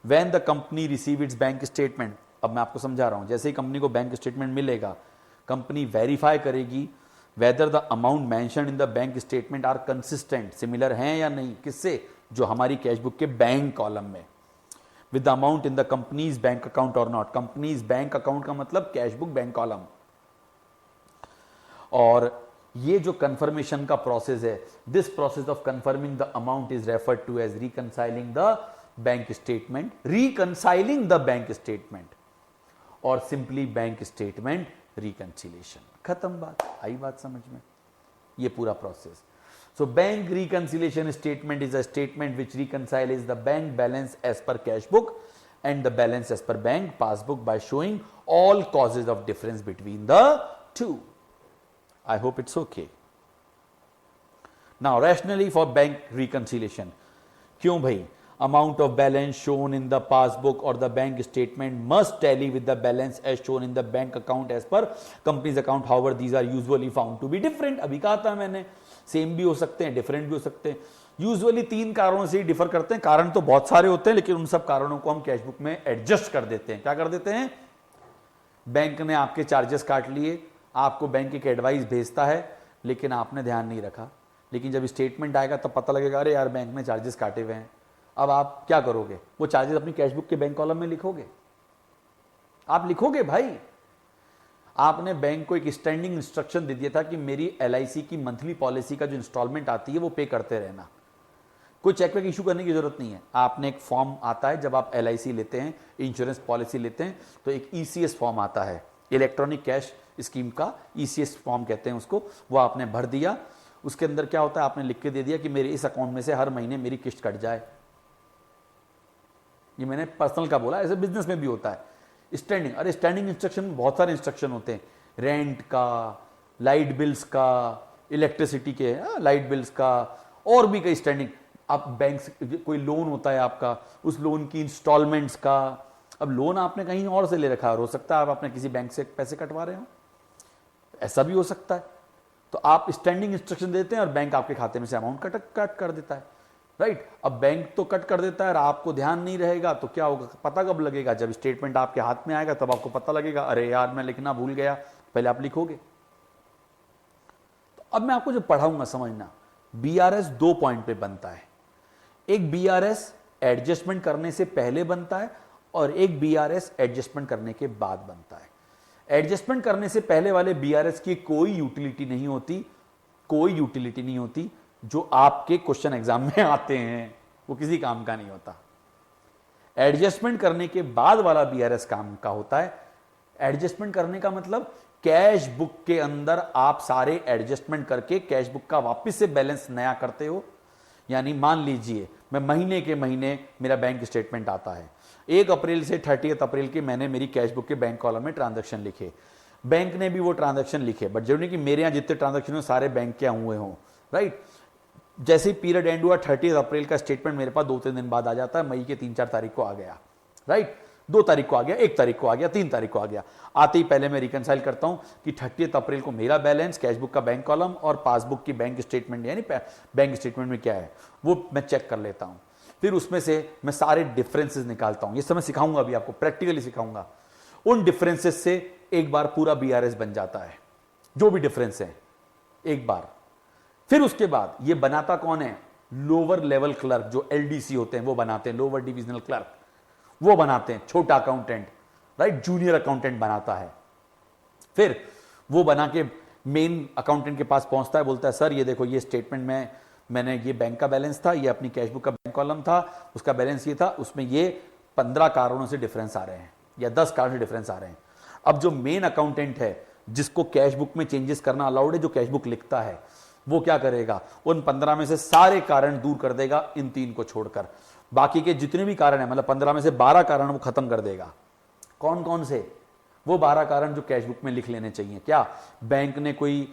When the company receive its bank statement, अब मैं आपको समझा रहा हूं, जैसे ही कंपनी को बैंक स्टेटमेंट मिलेगा, कंपनी वेरीफाई करेगी whether the amount mentioned in the bank statement are consistent, similar हैं या नहीं, किससे, जो हमारी कैश बुक के बैंक कॉलम में, with the amount in the company's bank account और नॉट। कंपनीज बैंक अकाउंट का मतलब कैश बुक बैंक कॉलम। और ये जो कंफर्मेशन का प्रोसेस है, this process of confirming the amount is referred to as reconciling the bank statement, reconciling the bank statement, और simply bank statement reconciliation. खत्म बात, आई बात समझ में, ये पूरा process. So bank reconciliation statement is a statement which reconciles the bank balance as per cash book and the balance as per bank passbook by showing all causes of difference between the two. I hope it's okay. Now, rationally for bank reconciliation, क्यों भाई, amount of balance shown in the passbook or the bank statement must tally with the balance as shown in the bank account as per company's account. However, these are usually found to be different. अभी कहा था मैंने, same भी हो सकते हैं, different भी हो सकते हैं। यूजुअली 3 कारणों से ही डिफर करते हैं। कारण तो बहुत सारे होते हैं, लेकिन उन सब कारणों को हम कैश बुक में एडजस्ट कर देते हैं। क्या कर देते हैं, बैंक ने आपके चार्जेस काट लिए, आपको बैंक एक एडवाइस भेजता है, लेकिन आपने ध्यान नहीं रखा, लेकिन जब स्टेटमेंट आएगा तब पता लगेगा अरे यार बैंक ने चार्जेस काटे हुए हैं। अब आप क्या करोगे, वो चार्जेस अपनी कैश बुक के बैंक कॉलम में लिखोगे, आप लिखोगे भाई। आपने बैंक को एक स्टैंडिंग इंस्ट्रक्शन दे दिया था कि मेरी LIC की मंथली पॉलिसी का जो इंस्टॉलमेंट आती है वो पे करते रहना, कोई चेक वेक इशू करने की जरूरत नहीं है। आपने एक फॉर्म आता है, जब आप LIC लेते हैं, इंश्योरेंस पॉलिसी लेते हैं, तो एक ECS फॉर्म आता है, इलेक्ट्रॉनिक कैश स्कीम का ECS फॉर्म कहते हैं उसको। वो आपने भर दिया, उसके अंदर क्या होता है, आपने लिख के दे दिया कि मेरे इस अकाउंट में से हर महीने मेरी किस्त कट जाए। ये मैंने पर्सनल का बोला, ऐसे बिजनेस में भी होता है स्टैंडिंग। अरे स्टैंडिंग इंस्ट्रक्शन में बहुत सारे इंस्ट्रक्शन होते हैं, रेंट का, लाइट बिल्स का, इलेक्ट्रिसिटी के लाइट बिल्स का, और भी कई स्टैंडिंग। आप बैंक से कोई लोन होता है आपका, उस लोन की इंस्टॉलमेंट्स का। अब लोन आपने कहीं और से ले रखा है, हो सकता है आप अपने किसी बैंक से पैसे कटवा रहे हो, ऐसा भी हो सकता है। तो आप स्टैंडिंग इंस्ट्रक्शन देते हैं और बैंक आपके खाते में से अमाउंट कट कर देता है, राइट। अब बैंक तो कट कर देता है और आपको ध्यान नहीं रहेगा, तो क्या होगा, पता कब लगेगा, जब स्टेटमेंट आपके हाथ में आएगा तब आपको पता लगेगा, अरे यार मैं लिखना भूल गया। पहले आप लिखोगे। तो अब मैं आपको जो पढ़ाऊंगा समझना, BRS 2 पॉइंट पे बनता है। एक BRS एडजस्टमेंट करने से पहले बनता है और एक BRS एडजस्टमेंट करने के बाद बनता है। एडजस्टमेंट करने से पहले वाले BRS की कोई यूटिलिटी नहीं होती, कोई यूटिलिटी नहीं होती। जो आपके क्वेश्चन एग्जाम में आते हैं वो किसी काम का नहीं होता। एडजस्टमेंट करने के बाद वाला BRS काम का होता है। एडजस्टमेंट करने का मतलब कैश बुक के अंदर आप सारे एडजस्टमेंट करके कैश बुक का वापस से बैलेंस नया करते हो। यानी मान लीजिए मैं महीने के महीने मेरा बैंक स्टेटमेंट आता है, 1 अप्रैल से 30 अप्रैल के मैंने मेरी कैश बुक के बैंक कॉलम में ट्रांजैक्शन लिखे, बैंक ने भी वो ट्रांजैक्शन लिखे, बट जरूरी कि मेरे यहां जितने ट्रांजैक्शन हो सारे बैंक के हुए हों, राइट। जैसे ही पीरियड एंड हुआ 30 अप्रैल का स्टेटमेंट मेरे पास 2-3 दिन बाद आ जाता है, मई के 3-4 तारीख को आ गया, राइट। 2 तारीख को आ गया, 1 तारीख को आ गया, 3 तारीख को आ गया। आते ही पहले मैं रिकंसाइल करता हूं कि 30 अप्रैल को मेरा बैलेंस, कैशबुक का बैंक कॉलम और पासबुक की बैंक स्टेटमेंट यानी बैंक स्टेटमेंट में क्या है वो मैं चेक कर लेता हूं। फिर उसमें से मैं सारे डिफरेंसेस निकालता हूं। ये सब मैं सिखाऊंगा, अभी आपको प्रैक्टिकली सिखाऊंगा। उन डिफरेंसेस से एक बार पूरा बीआरएस बन जाता है, जो भी डिफरेंस है एक बार। फिर उसके बाद ये बनाता कौन है? लोअर लेवल क्लर्क, जो एलडीसी होते हैं वो बनाते हैं, लोअर डिविजनल क्लर्क वो बनाते हैं, छोटा अकाउंटेंट, राइट, जूनियर अकाउंटेंट बनाता है। फिर वो बना के मेन अकाउंटेंट के पास पहुंचता है, बोलता है सर ये देखो ये स्टेटमेंट में मैंने ये बैंक का बैलेंस था, ये अपनी कैशबुक का बैंक कॉलम था, उसका बैलेंस ये था, उसमें ये 15 कारणों से डिफरेंस आ रहे हैं या 10 कारण से डिफरेंस आ रहे हैं। अब जो मेन अकाउंटेंट है जिसको कैशबुक में चेंजेस करना अलाउड है, जो कैशबुक लिखता है, वो क्या करेगा? उन 15 में से सारे कारण दूर कर देगा, इन 3 को छोड़कर। बाकी के जितने भी कारण है, मतलब 15 में से 12 कारण वो खत्म कर देगा। कौन कौन से? वो 12 कारण जो कैशबुक में लिख लेने चाहिए। क्या? बैंक ने कोई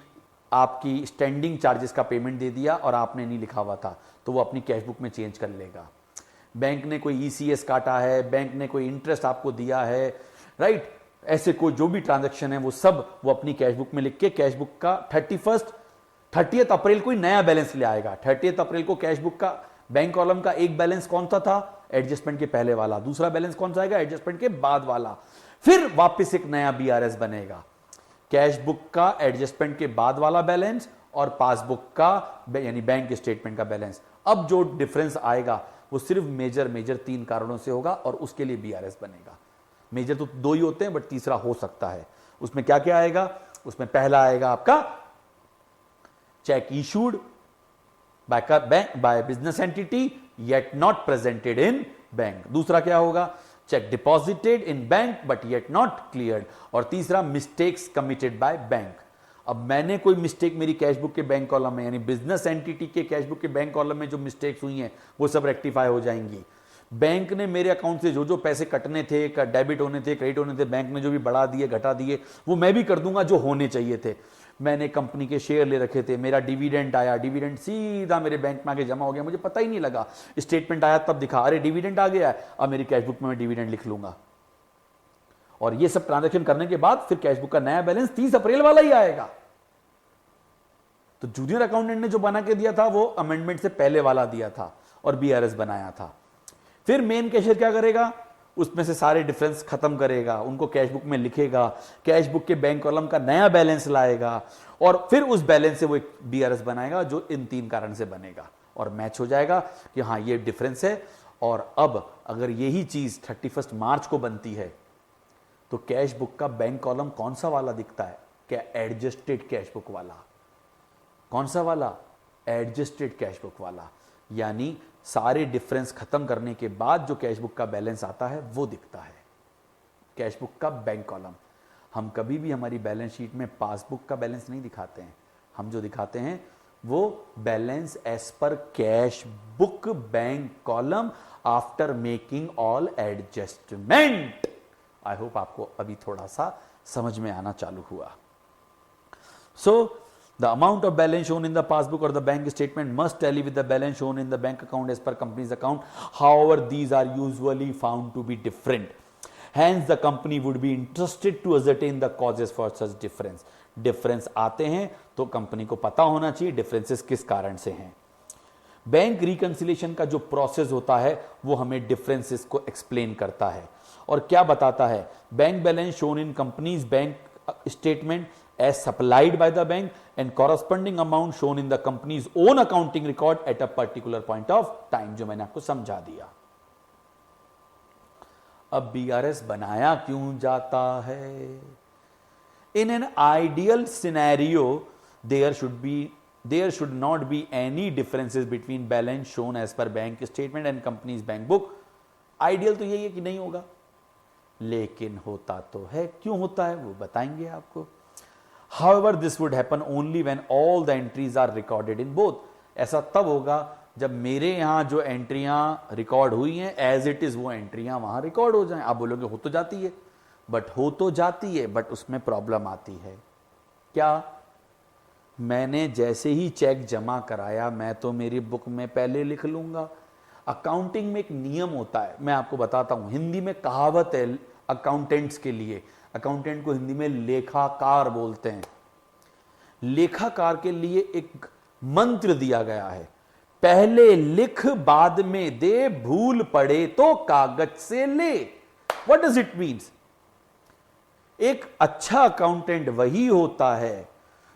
आपकी स्टैंडिंग चार्जेस का पेमेंट दे दिया और आपने नहीं लिखा हुआ था, तो वो अपनी कैशबुक में चेंज कर लेगा। बैंक ने कोई ईसीएस काटा है, बैंक ने कोई इंटरेस्ट आपको दिया है, राइट, ऐसे कोई जो भी ट्रांजैक्शन है वो सब वो अपनी कैशबुक में लिख के कैशबुक का 30 अप्रैल को ही नया बैलेंस ले आएगा। 30 अप्रैल को कैशबुक का बैंक कॉलम का एक बैलेंस कौन सा था? एडजस्टमेंट के पहले वाला। दूसरा बैलेंस कौन सा आएगा? एडजस्टमेंट के बाद वाला। फिर वापस एक नया बीआरएस बनेगा, कैशबुक का एडजस्टमेंट के बाद वाला बैलेंस और पासबुक का यानी बैंक स्टेटमेंट का बैलेंस। अब जो डिफरेंस आएगा वो सिर्फ मेजर 3 कारणों से होगा और उसके लिए बीआरएस बनेगा। मेजर तो 2 ही होते हैं, बट तीसरा हो सकता है। उसमें क्या क्या आएगा? उसमें पहला आएगा आपका check issued by business entity yet not presented in bank. दूसरा क्या होगा? Check deposited in bank but yet not cleared. और तीसरा मिस्टेक्स कमिटेड बाय बैंक। अब मैंने कोई मिस्टेक मेरी कैशबुक के बैंक कॉलम में यानी बिजनेस एंटिटी के कैशबुक के बैंक कॉलम में जो मिस्टेक्स हुई हैं वो सब रेक्टिफाई हो जाएंगी। बैंक ने मेरे अकाउंट से जो जो पैसे कटने थे, डेबिट होने थे, क्रेडिट होने थे, बैंक ने जो भी बढ़ा दिए घटा दिए वो मैं भी कर दूंगा जो होने चाहिए थे। मैंने कंपनी के शेयर ले रखे थे, मेरा डिविडेंड आया, डिविडेंड सीधा मेरे बैंक में आके जमा हो गया, मुझे पता ही नहीं लगा। स्टेटमेंट आया तब दिखा, अरे डिविडेंड आ गया है, अब मेरी कैशबुक में मैं डिविडेंड लिख लूंगा। और ये सब ट्रांजैक्शन करने के बाद फिर कैशबुक का नया बैलेंस 30 अप्रैल वाला ही आएगा। तो जूनियर अकाउंटेंट ने जो बना के दिया था वो अमेंडमेंट से पहले वाला दिया था और बीआरएस बनाया था। फिर मेन कैशियर क्या करेगा? उसमें से सारे डिफरेंस खत्म करेगा, उनको कैशबुक में लिखेगा, कैशबुक के बैंक कॉलम का नया बैलेंस लाएगा और फिर उस बैलेंस से वो एक बीआरएस बनाएगा जो इन 3 कारण से बनेगा और मैच हो जाएगा कि हाँ ये डिफरेंस है। और अब अगर यही चीज 31 मार्च को बनती है तो कैशबुक का बैंक कॉलम कौन सा वाला दिखता है? क्या? एडजस्टेड कैशबुक वाला। कौन सा वाला? एडजस्टेड कैशबुक वाला। यानी सारे डिफरेंस खत्म करने के बाद जो कैशबुक का बैलेंस आता है वो दिखता है, कैशबुक का बैंक कॉलम। हम कभी भी हमारी बैलेंस शीट में पासबुक का बैलेंस नहीं दिखाते हैं, हम जो दिखाते हैं वो balance as per cash book bank column after making all adjustment. I hope आपको अभी थोड़ा सा समझ में आना चालू हुआ। सो the amount of balance shown in the passbook or the bank statement must tally with the balance shown in the bank account as per company's account. However, these are usually found to be different. Hence, the company would be interested to ascertain the causes for such difference. Difference आते हैं तो company को पता होना चाहिए differences किस कारण से हैं। बैंक रिकंसिलेशन का जो प्रोसेस होता है वो हमें डिफरेंसेस को एक्सप्लेन करता है और क्या बताता है? Bank balance shown in companies bank statement as supplied by the bank and corresponding amount shown in the company's own accounting record at a particular point of time, जो मैंने आपको समझा दिया। अब बीआरएस बनाया क्यों जाता है? In an ideal scenario, there should not be any differences between balance shown as per bank statement and company's bank book. Ideal तो यही है कि नहीं होगा, लेकिन होता तो है। क्यों होता है वो बताएंगे आपको। However, this would happen only when all the entries are recorded in both. ऐसा तब होगा जब मेरे यहां जो एंट्रियां रिकॉर्ड हुई हैं एज इट इज वो एंट्रियां वहां रिकॉर्ड हो जाएं। आप बोलोगे हो तो जाती है, बट उसमें प्रॉब्लम आती है। क्या? मैंने जैसे ही चेक जमा कराया मैं तो मेरी बुक में पहले लिख लूंगा, अकाउंटिंग में एक नियम होता है, मैं आपको बताता हूं, हिंदी में कहावत है अकाउंटेंट्स के लिए, अकाउंटेंट को हिंदी में लेखाकार बोलते हैं। लेखाकार के लिए एक मंत्र दिया गया है, पहले लिख बाद में दे, भूल पड़े तो कागज से ले। What does it means? एक अच्छा अकाउंटेंट वही होता है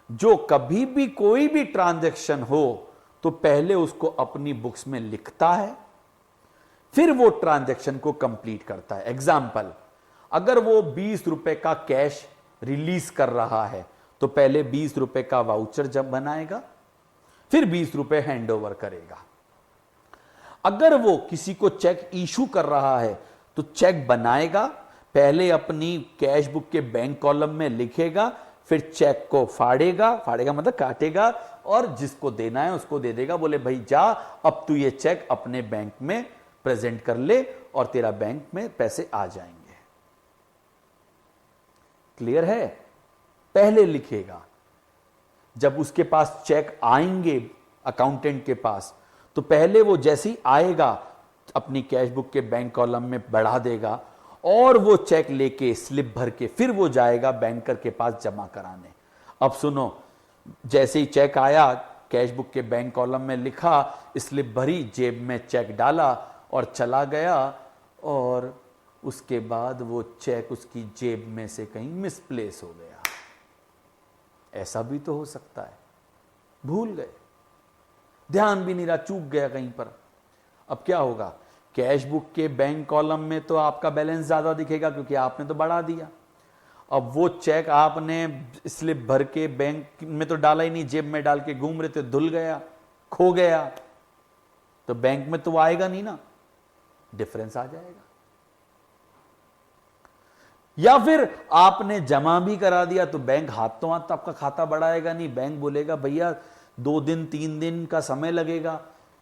जो कभी भी कोई भी ट्रांजैक्शन हो तो पहले उसको अपनी बुक्स में लिखता है, फिर वो ट्रांजैक्शन को कंप्लीट करता है। एग्जाम्पल, अगर वो 20 रुपए का कैश रिलीज कर रहा है तो पहले 20 रुपए का वाउचर जब बनाएगा, फिर 20 रुपए हैंड ओवर करेगा। अगर वो किसी को चेक इशू कर रहा है तो चेक बनाएगा, पहले अपनी कैश बुक के बैंक कॉलम में लिखेगा, फिर चेक को फाड़ेगा, फाड़ेगा मतलब काटेगा, और जिसको देना है उसको दे देगा, बोले भाई जा अब तू ये चेक अपने बैंक में प्रेजेंट कर ले और तेरा बैंक में पैसे आ जाएंगे। क्लियर है? पहले लिखेगा, जब उसके पास चेक आएंगे अकाउंटेंट के पास तो पहले वो जैसे ही आएगा अपनी कैश बुक के बैंक कॉलम में बढ़ा देगा और वो चेक लेके स्लिप भर के फिर वो जाएगा बैंकर के पास जमा कराने। अब सुनो, जैसे ही चेक आया कैश बुक के बैंक कॉलम में लिखा, स्लिप भरी, जेब में चेक डाला और चला गया, और उसके बाद वो चेक उसकी जेब में से कहीं मिसप्लेस हो गया। ऐसा भी तो हो सकता है, भूल गए, ध्यान भी नहीं रहा, चूक गया कहीं पर। अब क्या होगा? कैश बुक के बैंक कॉलम में तो आपका बैलेंस ज्यादा दिखेगा क्योंकि आपने तो बढ़ा दिया। अब वो चेक आपने स्लिप भर के बैंक में तो डाला ही नहीं, जेब में डाल के घूम रहे थे, धुल गया, खो गया, तो बैंक में तो वो आएगा नहीं ना, डिफरेंस आ जाएगा। या फिर आपने जमा भी करा दिया तो बैंक हाथों हाथ आपका खाता बढ़ाएगा नहीं, बैंक बोलेगा भैया 2 दिन 3 दिन का समय लगेगा,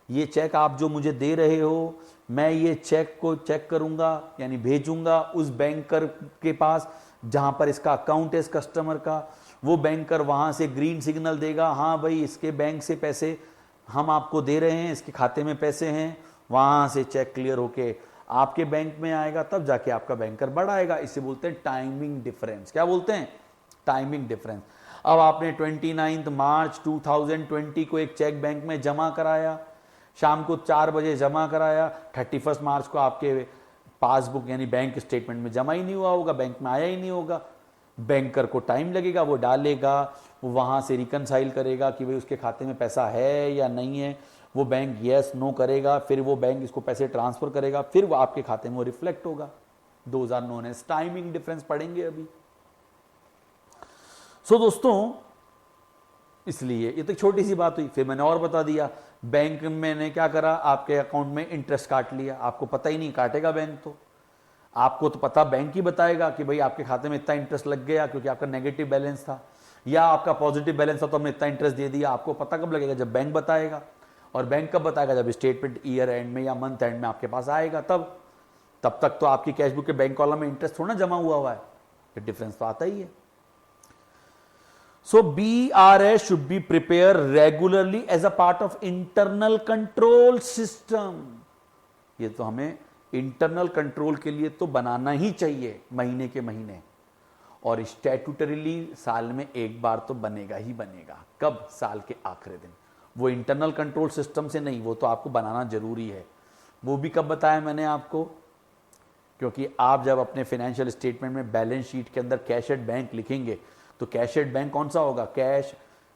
ये चेक आप जो मुझे दे रहे हो मैं ये चेक को चेक करूंगा, यानी भेजूंगा उस बैंकर के पास जहां पर इसका अकाउंट है इस कस्टमर का। वो बैंकर वहां से ग्रीन सिग्नल देगा, हाँ भाई इसके बैंक से पैसे हम आपको दे रहे हैं, इसके खाते में पैसे हैं, वहां से चेक क्लियर होके आपके बैंक में आएगा, तब जाके आपका बैंकर बढ़ाएगा। इसे बोलते हैं टाइमिंग डिफरेंस। क्या बोलते हैं? Timing difference. अब आपने 29 मार्च 2020 को एक चेक बैंक में जमा कराया, शाम को 4 बजे जमा कराया, 31 मार्च को आपके पासबुक यानी बैंक स्टेटमेंट में जमा ही नहीं हुआ होगा, बैंक में आया ही नहीं होगा। बैंकर को टाइम लगेगा, वो डालेगा, वो वहां से रिकनसाइल करेगा कि भाई उसके खाते में पैसा है या नहीं है, वो बैंक यस नो करेगा, फिर वो बैंक इसको पैसे ट्रांसफर करेगा, फिर वो आपके खाते में वो रिफ्लेक्ट होगा। 2000 नोन एज टाइमिंग डिफरेंस पढ़ेंगे अभी। सो दोस्तों, इसलिए ये तो छोटी सी बात हुई। फिर मैंने और बता दिया, बैंक मैंने क्या करा, आपके अकाउंट में इंटरेस्ट काट लिया, आपको पता ही नहीं, काटेगा बैंक तो, आपको तो पता बैंक ही बताएगा कि भाई आपके खाते में इतना इंटरेस्ट लग गया क्योंकि आपका नेगेटिव बैलेंस था, या आपका पॉजिटिव बैलेंस था तो हमने इतना इंटरेस्ट दे दिया। आपको पता कब लगेगा? जब बैंक बताएगा। और बैंक कब बताएगा? जब स्टेटमेंट ईयर एंड में या मंथ एंड में आपके पास आएगा, तब तक तो आपकी कैश बुक के बैंक कॉलम में इंटरेस्ट थोड़ा जमा हुआ है, तो डिफरेंस तो आता ही है। So BRS should be prepared regularly as a part of internal control system। ये तो हमें इंटरनल कंट्रोल के लिए तो बनाना ही चाहिए महीने के महीने, और स्टैट्यूटरीली साल में एक बार तो बनेगा ही बनेगा। कब? साल के आखिरी दिन। वो इंटरनल कंट्रोल सिस्टम से नहीं, वो तो आपको बनाना जरूरी है। वो भी कब बताया मैंने आपको? क्योंकि आप जब अपने फाइनेंशियल स्टेटमेंट में बैलेंस शीट के अंदर कैश एट बैंक लिखेंगे तो कैश एट बैंक कौन सा होगा? Cash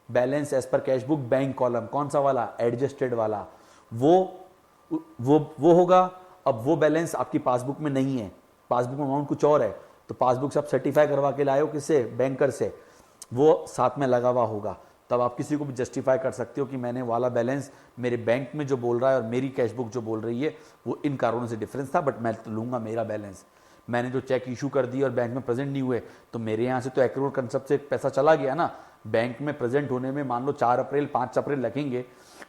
balance as per cash book bank column, कौन सा वाला? एडजस्टेड वाला। वो होगा। अब वो बैलेंस आपकी पासबुक में नहीं है, पासबुक में अमाउंट कुछ और है, तो पासबुक से आप सर्टिफाई करवा के लाए हो किससे? बैंकर से, वो साथ में लगा हुआ होगा। तब आप किसी को भी जस्टिफाई कर सकते हो कि मैंने वाला बैलेंस मेरे बैंक में जो बोल रहा है और मेरी कैश बुक जो बोल रही है वो इन कारणों से डिफरेंस था, बट मैं तो लूंगा मेरा बैलेंस। मैंने जो चेक इशू कर दिए और बैंक में प्रेजेंट नहीं हुए तो मेरे यहाँ से तो एक्रूअल कंसेप्ट से पैसा चला गया ना। बैंक में प्रेजेंट होने में मान लो 4 अप्रैल 5 अप्रैल लगेंगे,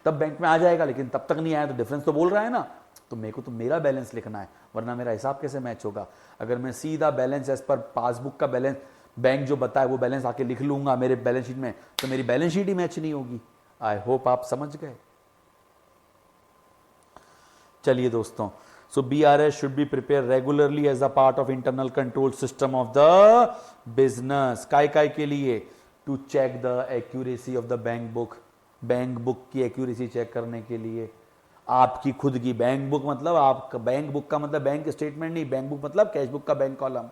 तब बैंक में आ जाएगा, लेकिन तब तक नहीं आया तो डिफरेंस तो बोल रहा है ना। तो मेरे को तो मेरा बैलेंस लिखना है, वरना मेरा हिसाब कैसे मैच होगा? अगर मैं सीधा बैलेंस एज पर पासबुक का बैलेंस बैंक जो बताए वो बैलेंस आके लिख लूंगा मेरे बैलेंस शीट में, तो मेरी बैलेंस शीट ही मैच नहीं होगी। आई होप आप समझ गए। चलिए दोस्तों, so BRS should be prepare regularly as a part of internal control system of the business. काय के लिए? To check the accuracy of the bank book की एक्यूरेसी चेक करने के लिए। आपकी खुद की बैंक बुक, मतलब आपका बैंक बुक का मतलब बैंक स्टेटमेंट नहीं, बैंक बुक मतलब कैश बुक का बैंक कॉलम।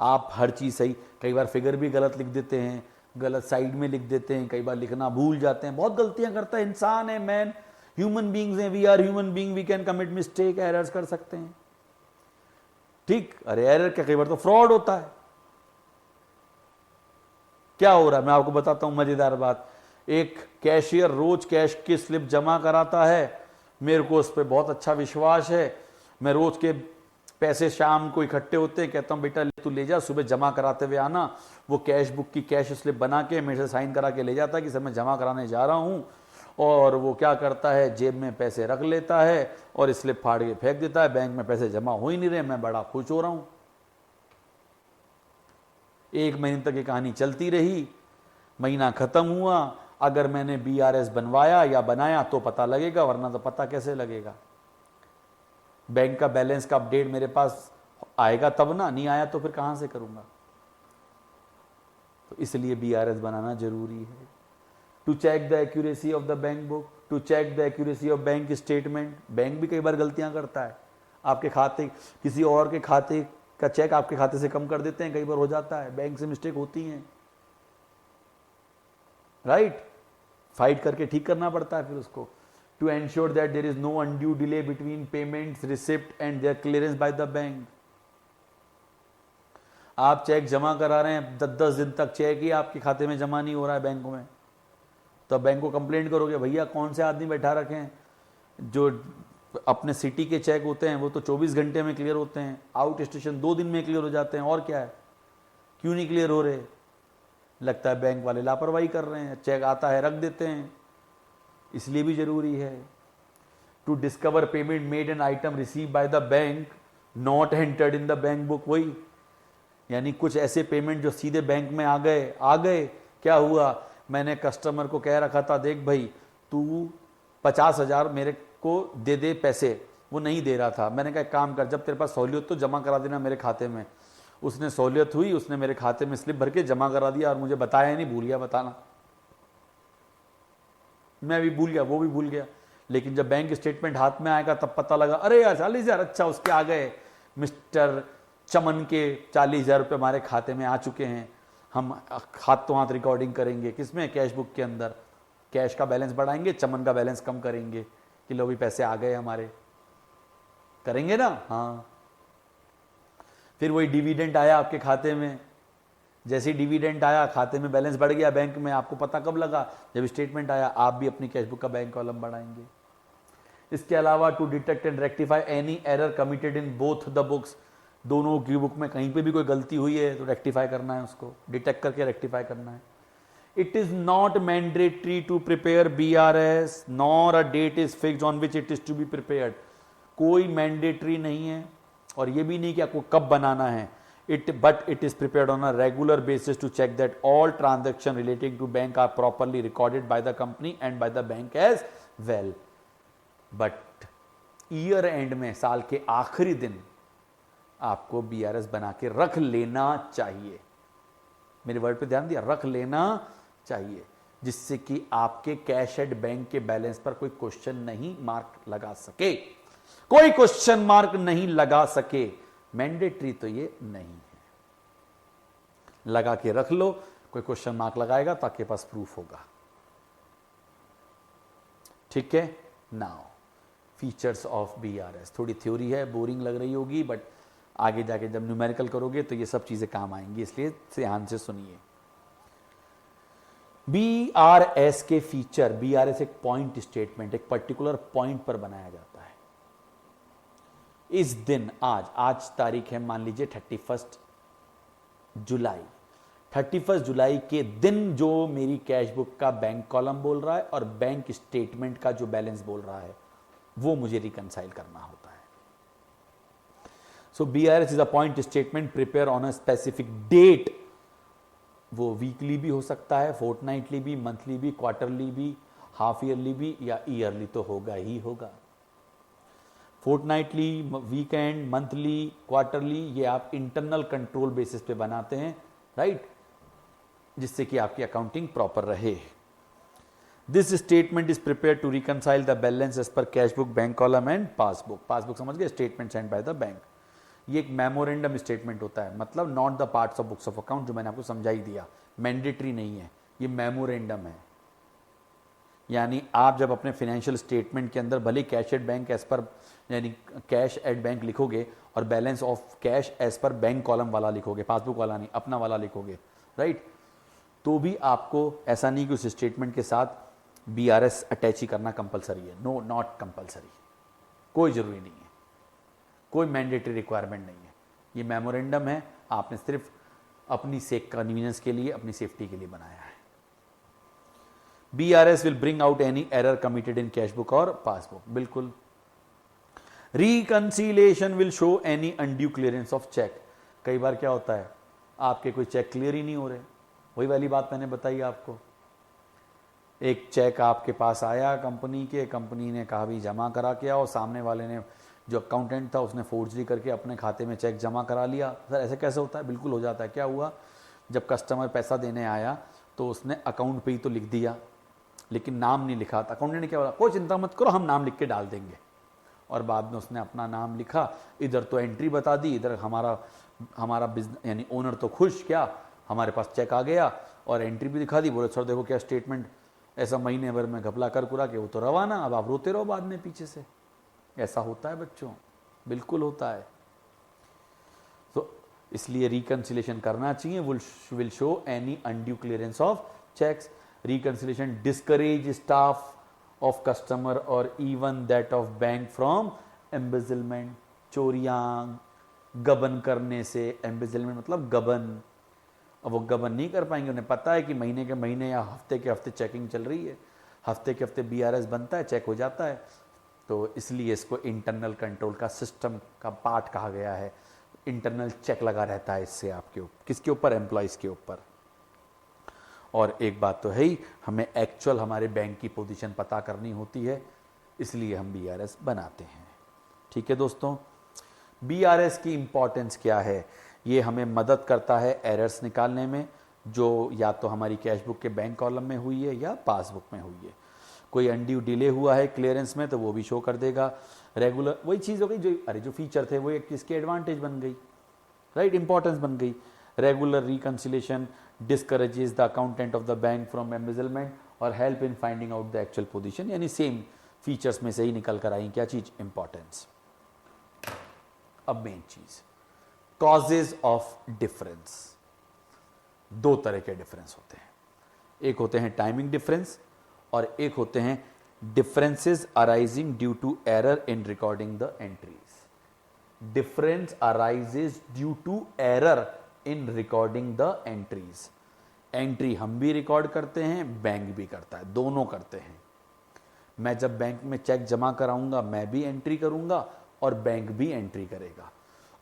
आप हर चीज सही, कई बार फिगर भी गलत लिख देते हैं, गलत साइड में लिख देते हैं, कई बार लिखना भूल जाते हैं, बहुत गलतियां करता है इंसान है, मैन, ह्यूमन बींग्स हैं, we are human being, we can commit mistake, errors कर सकते हैं, ठीक। अरे एरर क्या, कई बार तो फ्रॉड होता है। क्या हो रहा है मैं आपको बताता हूं मजेदार बात। एक कैशियर रोज कैश की स्लिप जमा कराता है, मेरे को उस पर बहुत अच्छा विश्वास है, मैं रोज के पैसे शाम को इकट्ठे होते हैं, कहता हूं बेटा तू ले जा, सुबह जमा कराते हुए आना। वो कैश बुक की कैश स्लिप बना के मेरे से साइन करा के ले जाता है कि सर मैं जमा कराने जा रहा हूं, और वो क्या करता है, जेब में पैसे रख लेता है और स्लिप फाड़ के फेंक देता है, बैंक में पैसे जमा हो ही नहीं रहे, मैं बड़ा खुश हो रहा हूं। 1 महीने तक ये कहानी चलती रही, महीना खत्म हुआ, अगर मैंने BRS बनवाया या बनाया तो पता लगेगा, वरना तो पता कैसे लगेगा। बैंक का बैलेंस का अपडेट मेरे पास आएगा तब ना, नहीं आया तो फिर कहां से करूंगा। तो इसलिए BRS बनाना जरूरी है। To check the accuracy of the bank book, to check the accuracy of bank statement. Bank भी कई बार गलतियां करता है, आपके खाते, किसी और के खाते का चेक आपके खाते से कम कर देते हैं, कई बार हो जाता है, बैंक से मिस्टेक होती है, राइट। फाइट करके ठीक करना पड़ता है फिर उसको। To ensure that there is no undue delay between payments receipt and their clearance by the bank. आप चेक जमा करा रहे हैं, 10-10 दिन तक चेक ही आपके खाते में जमा नहीं हो रहा है बैंक में, तो बैंक को कंप्लेंट करोगे, भैया कौन से आदमी बैठा रखे हैं, जो अपने सिटी के चेक होते हैं वो तो 24 घंटे में क्लियर होते हैं, आउट स्टेशन 2 दिन में क्लियर हो जाते हैं, और क्या है, क्यों नहीं क्लियर हो रहे। लगता है बैंक वाले लापरवाही कर रहे हैं, चेक आता है रख देते हैं। इसलिए भी जरूरी है to discover payment made an item receive by the bank not entered in the bank book. वही यानी कुछ ऐसे पेमेंट जो सीधे बैंक में आ गए, क्या हुआ, मैंने कस्टमर को कह रखा था, देख भाई तू 50,000 मेरे को दे दे पैसे, वो नहीं दे रहा था, मैंने कहा काम कर, जब तेरे पास सहूलियत तो जमा करा देना मेरे खाते में। उसने सहूलियत हुई, उसने मेरे खाते में स्लिप भर के जमा करा दिया, और मुझे बताया नहीं, भूल गया बताना, मैं भी भूल गया, वो भी भूल गया। लेकिन जब बैंक स्टेटमेंट हाथ में आएगा तब पता लगा, अरे यार 40,000, अच्छा उसके आ गए, मिस्टर चमन के 40,000 रुपये हमारे खाते में आ चुके हैं। हम हाथ तो हाथ रिकॉर्डिंग करेंगे, किसमें, कैश बुक के अंदर, कैश का बैलेंस बढ़ाएंगे, चमन का बैलेंस कम करेंगे कि लो भी पैसे आ गए हमारे, करेंगे ना। हाँ, फिर वही डिविडेंड आया आपके खाते में, जैसे ही डिविडेंड आया खाते में बैलेंस बढ़ गया बैंक में, आपको पता कब लगा, जब स्टेटमेंट आया, आप भी अपनी कैश बुक का बैंक कॉलम बढ़ाएंगे। इसके अलावा to detect and rectify any error committed in both the books, दोनों की बुक में कहीं पे भी कोई गलती हुई है तो रेक्टिफाई करना है, उसको डिटेक्ट करके रेक्टिफाई करना है। It is not mandatory to prepare BRS nor a date is fixed on which it is to be prepared. कोई मैंडेटरी नहीं है, और ये भी नहीं कि आपको कब बनाना है, but it is prepared on a regular basis to check that all transactions relating to bank are properly recorded by the company and by the bank as well. But year end में, साल के आखिरी दिन आपको BRS बना के रख लेना चाहिए। मेरे वर्ड पे ध्यान दिया, रख लेना चाहिए, जिससे कि आपके कैश एट बैंक के बैलेंस पर कोई क्वेश्चन नहीं मार्क लगा सके, कोई क्वेश्चन मार्क नहीं लगा सके। मैंडेटरी तो ये नहीं है, लगा के रख लो, कोई क्वेश्चन मार्क लगाएगा तो आपके पास प्रूफ होगा, ठीक है। नाउ फीचर्स ऑफ BRS, थोड़ी थ्योरी है, बोरिंग लग रही होगी, बट आगे जाके जब न्यूमेरिकल करोगे तो ये सब चीजें काम आएंगी, इसलिए ध्यान से सुनिए। BRS के फीचर, BRS एक पॉइंट स्टेटमेंट, एक पर्टिकुलर पॉइंट पर बनाया जाता है। इस दिन, आज तारीख है मान लीजिए 31 जुलाई, 31 जुलाई के दिन जो मेरी कैश बुक का बैंक कॉलम बोल रहा है और बैंक स्टेटमेंट का जो बैलेंस बोल रहा है, वो मुझे रिकंसाइल करना होता है। So BRS is a point statement prepare on a specific date. वो वीकली भी हो सकता है, फोर्टनाइटली भी, मंथली भी, क्वार्टरली भी, हाफ ईयरली भी, या ईयरली तो होगा ही होगा। फोर्टनाइटली, वीकेंड, मंथली, क्वार्टरली, ये आप इंटरनल कंट्रोल बेसिस पे बनाते हैं, राइट, जिससे कि आपकी अकाउंटिंग प्रॉपर रहे। This statement is prepare to reconcile the balance as per cash book, bank column and passbook. Passbook समझ गए, statement send by the bank. ये एक मेमोरेंडम स्टेटमेंट होता है, मतलब not the parts of books of account, जो मैंने आपको समझा ही दिया, मैंडेटरी नहीं है, ये मेमोरेंडम है। यानी आप जब अपने फाइनेंशियल स्टेटमेंट के अंदर भले कैश एट बैंक एज पर, यानी कैश एट बैंक लिखोगे और balance of cash as per bank column वाला लिखोगे, पासबुक वाला नहीं, अपना वाला लिखोगे, राइट, तो भी आपको ऐसा नहीं कि उस स्टेटमेंट के साथ बीआरएस अटैच ही करना कंपलसरी है। नो, नॉट कंपलसरी, कोई जरूरी नहीं है, कोई मैंडेटरी रिक्वायरमेंट नहीं है। ये मेमोरेंडम है, आपने सिर्फ अपनी कन्वीनियंस के लिए, अपनी सेफ्टी के लिए बनाया है। BRS will bring out any error committed in cash book और पासबुक, बिल्कुल। Reconciliation will show any undue clearance of check। कई बार क्या होता है, आपके कोई चेक क्लियर ही नहीं हो रहे, वही वाली बात मैंने बताई आपको। एक चेक आपके पास आया कंपनी के, कंपनी ने कहा भी जमा करा के आओ, सामने वाले ने, जो अकाउंटेंट था, उसने फोर्जरी करके अपने खाते में चेक जमा करा लिया। सर ऐसे कैसे होता है? बिल्कुल हो जाता है। क्या हुआ, जब कस्टमर पैसा देने आया तो उसने अकाउंट पे ही तो लिख दिया, लेकिन नाम नहीं लिखा था। अकाउंटेंट ने क्या बोला, कोई चिंता मत करो, हम नाम लिख के डाल देंगे। और बाद में उसने अपना नाम लिखा, इधर तो एंट्री बता दी, इधर हमारा बिजनेस यानी ओनर तो खुश, क्या हमारे पास चेक आ गया और एंट्री भी दिखा दी। बोले सर देखो क्या स्टेटमेंट, ऐसा महीने भर में घपला कर कुरा के वो तो रवाना, अब आप रोते रहो बाद में पीछे से। ऐसा होता है बच्चों, बिल्कुल होता है। तो इसलिए रिकंसिलेशन करना चाहिए, will show any undue clearance of cheques. Reconciliation discourage staff of customer or even that of bank from embezzlement, चोरियां, गबन करने से। embezzlement मतलब गबन। अब वो गबन नहीं कर पाएंगे, उन्हें पता है कि महीने के महीने या हफ्ते के हफ्ते चेकिंग चल रही है, हफ्ते के हफ्ते BRS बनता है, चेक हो जाता है। तो इसलिए इसको इंटरनल कंट्रोल का सिस्टम का पार्ट कहा गया है। इंटरनल चेक लगा रहता है इससे आपके ऊपर, किसके ऊपर? एम्प्लॉयज़ के ऊपर। और एक बात तो है ही, हमें एक्चुअल हमारे बैंक की पोजीशन पता करनी होती है, इसलिए हम BRS बनाते हैं। ठीक है दोस्तों, BRS की इंपॉर्टेंस क्या है? ये हमें मदद करता है एरर्स निकालने में, जो या तो हमारी कैश बुक के बैंक कॉलम में हुई है या पासबुक में हुई है। कोई अनड्यू डिले हुआ है क्लियरेंस में तो वो भी शो कर देगा। रेगुलर वही चीज़ हो गई, जो फीचर थे वो एक किसके एडवांटेज बन गई, राइट, इंपॉर्टेंस बन गई। Regular reconciliation discourages the accountant of the bank from embezzlement और help in finding out the actual position, यानी सेम फीचर्स में से ही निकल कर आई क्या चीज? इंपॉर्टेंस। अब मेन चीज, कॉजेज ऑफ डिफरेंस। दो तरह के डिफरेंस होते हैं, एक होते हैं टाइमिंग डिफरेंस और एक होते हैं differences arising due to error in recording the entries. Difference arises due to error in recording the entries. Entry हम भी रिकॉर्ड करते हैं, बैंक भी करता है, दोनों करते हैं। मैं जब बैंक में चेक जमा कराऊंगा मैं भी एंट्री करूंगा और बैंक भी एंट्री करेगा।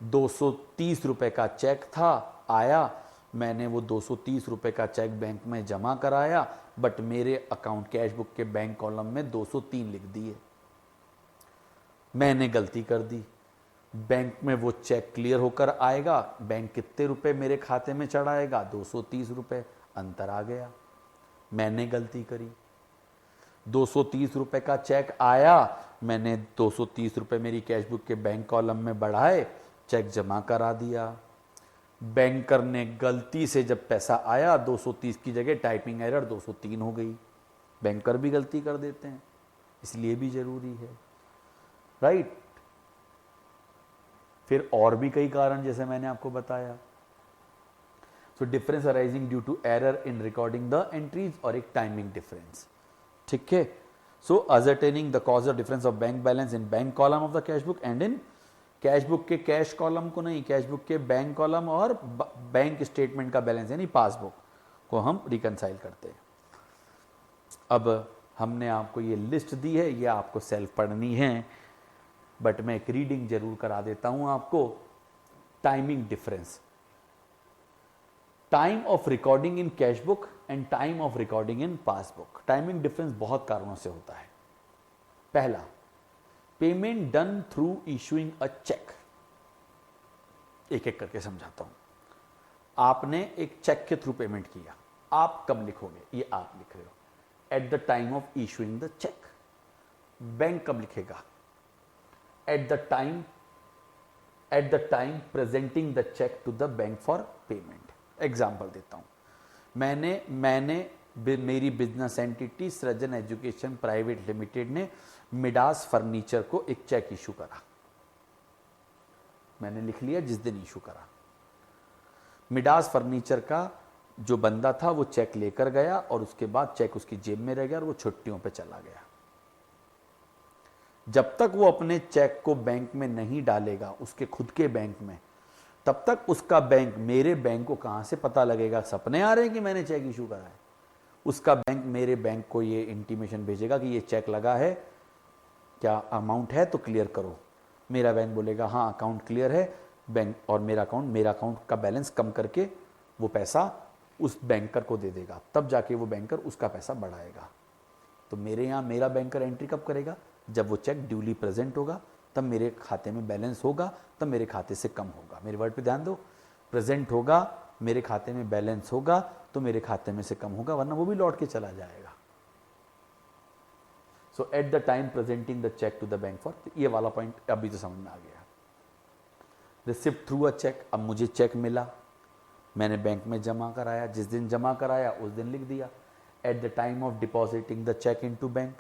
230 रुपए का चेक था, आया, मैंने वो 230 रुपए का चेक बैंक में जमा कराया, बट मेरे अकाउंट कैश बुक के बैंक कॉलम में 203 लिख दिए। मैंने गलती कर दी। बैंक में वो चेक क्लियर होकर आएगा, बैंक कितने रुपए मेरे खाते में चढ़ाएगा? 230 रुपए, अंतर आ गया, मैंने गलती करी। 230 रुपए का चेक आया, मैंने 230 रुपए मेरी कैश बुक के बैंक कॉलम में बढ़ाए, चेक जमा करा दिया। बैंकर ने गलती से जब पैसा आया 230 की जगह टाइपिंग एरर 203 हो गई। बैंकर भी गलती कर देते हैं, इसलिए भी जरूरी है, राइट। फिर और भी कई कारण जैसे मैंने आपको बताया। So difference arising due to error in recording the entries और एक टाइमिंग डिफरेंस, ठीक है। So ascertaining the cause of difference of bank balance in bank column of the cash book and in cash book के cash column को नहीं, cash book के bank column और bank statement का बैलेंस यानी passbook को हम रिकंसाइल करते हैं। अब हमने आपको ये लिस्ट दी है, ये आपको सेल्फ पढ़नी है, बट मैं एक रीडिंग जरूर करा देता हूं आपको। Timing difference, time of recording in cash book and time of recording in passbook. Timing difference बहुत कारणों से होता है। पहला, पेमेंट डन थ्रू इशूइंग अ चेक, एक एक करके समझाता हूं। आपने एक चेक के थ्रू पेमेंट किया, आप कब लिखोगे? ये आप लिख रहे हो at the time of issuing the cheque. Bank कब लिखेगा? At the time presenting the cheque to the bank for payment. Example देता हूं, मैंने मेरी business entity Srijan education private limited ने मिडास फर्नीचर को एक चेक इशू करा। मैंने लिख लिया जिस दिन इशू करा। मिडास फर्नीचर का जो बंदा था वो चेक लेकर गया और उसके बाद चेक उसकी जेब में रह गया और वो छुट्टियों पे चला गया। जब तक वो अपने चेक को बैंक में नहीं डालेगा, उसके खुद के बैंक में, तब तक उसका बैंक मेरे बैंक को कहां से पता लगेगा? सपने आ रहे हैं कि मैंने चेक इशू करा है। उसका बैंक मेरे बैंक को ये इंटीमेशन भेजेगा कि ये चेक लगा है, क्या अमाउंट है तो क्लियर करो। मेरा बैंक बोलेगा हाँ अकाउंट क्लियर है, बैंक और मेरा अकाउंट का बैलेंस कम करके वो पैसा उस बैंकर को दे देगा, तब जाके वो बैंकर उसका पैसा बढ़ाएगा। तो मेरे यहाँ मेरा बैंकर एंट्री कब करेगा? जब वो चेक ड्यूली प्रेजेंट होगा, तब मेरे खाते में बैलेंस होगा, तब मेरे खाते से कम होगा। मेरे वर्ड पे ध्यान दो, प्रेजेंट होगा, मेरे खाते में बैलेंस होगा तो मेरे खाते में से कम होगा, वरना वो भी लौट के चला जाएगा। So at the time presenting the cheque to the bank for, ये वाला पॉइंट अभी तो समझ में आ गया। रिसिप्ट थ्रू अ चेक, अब मुझे चेक मिला, मैंने बैंक में जमा कराया, जिस दिन जमा कराया उस दिन लिख दिया। At the time of depositing the cheque into bank,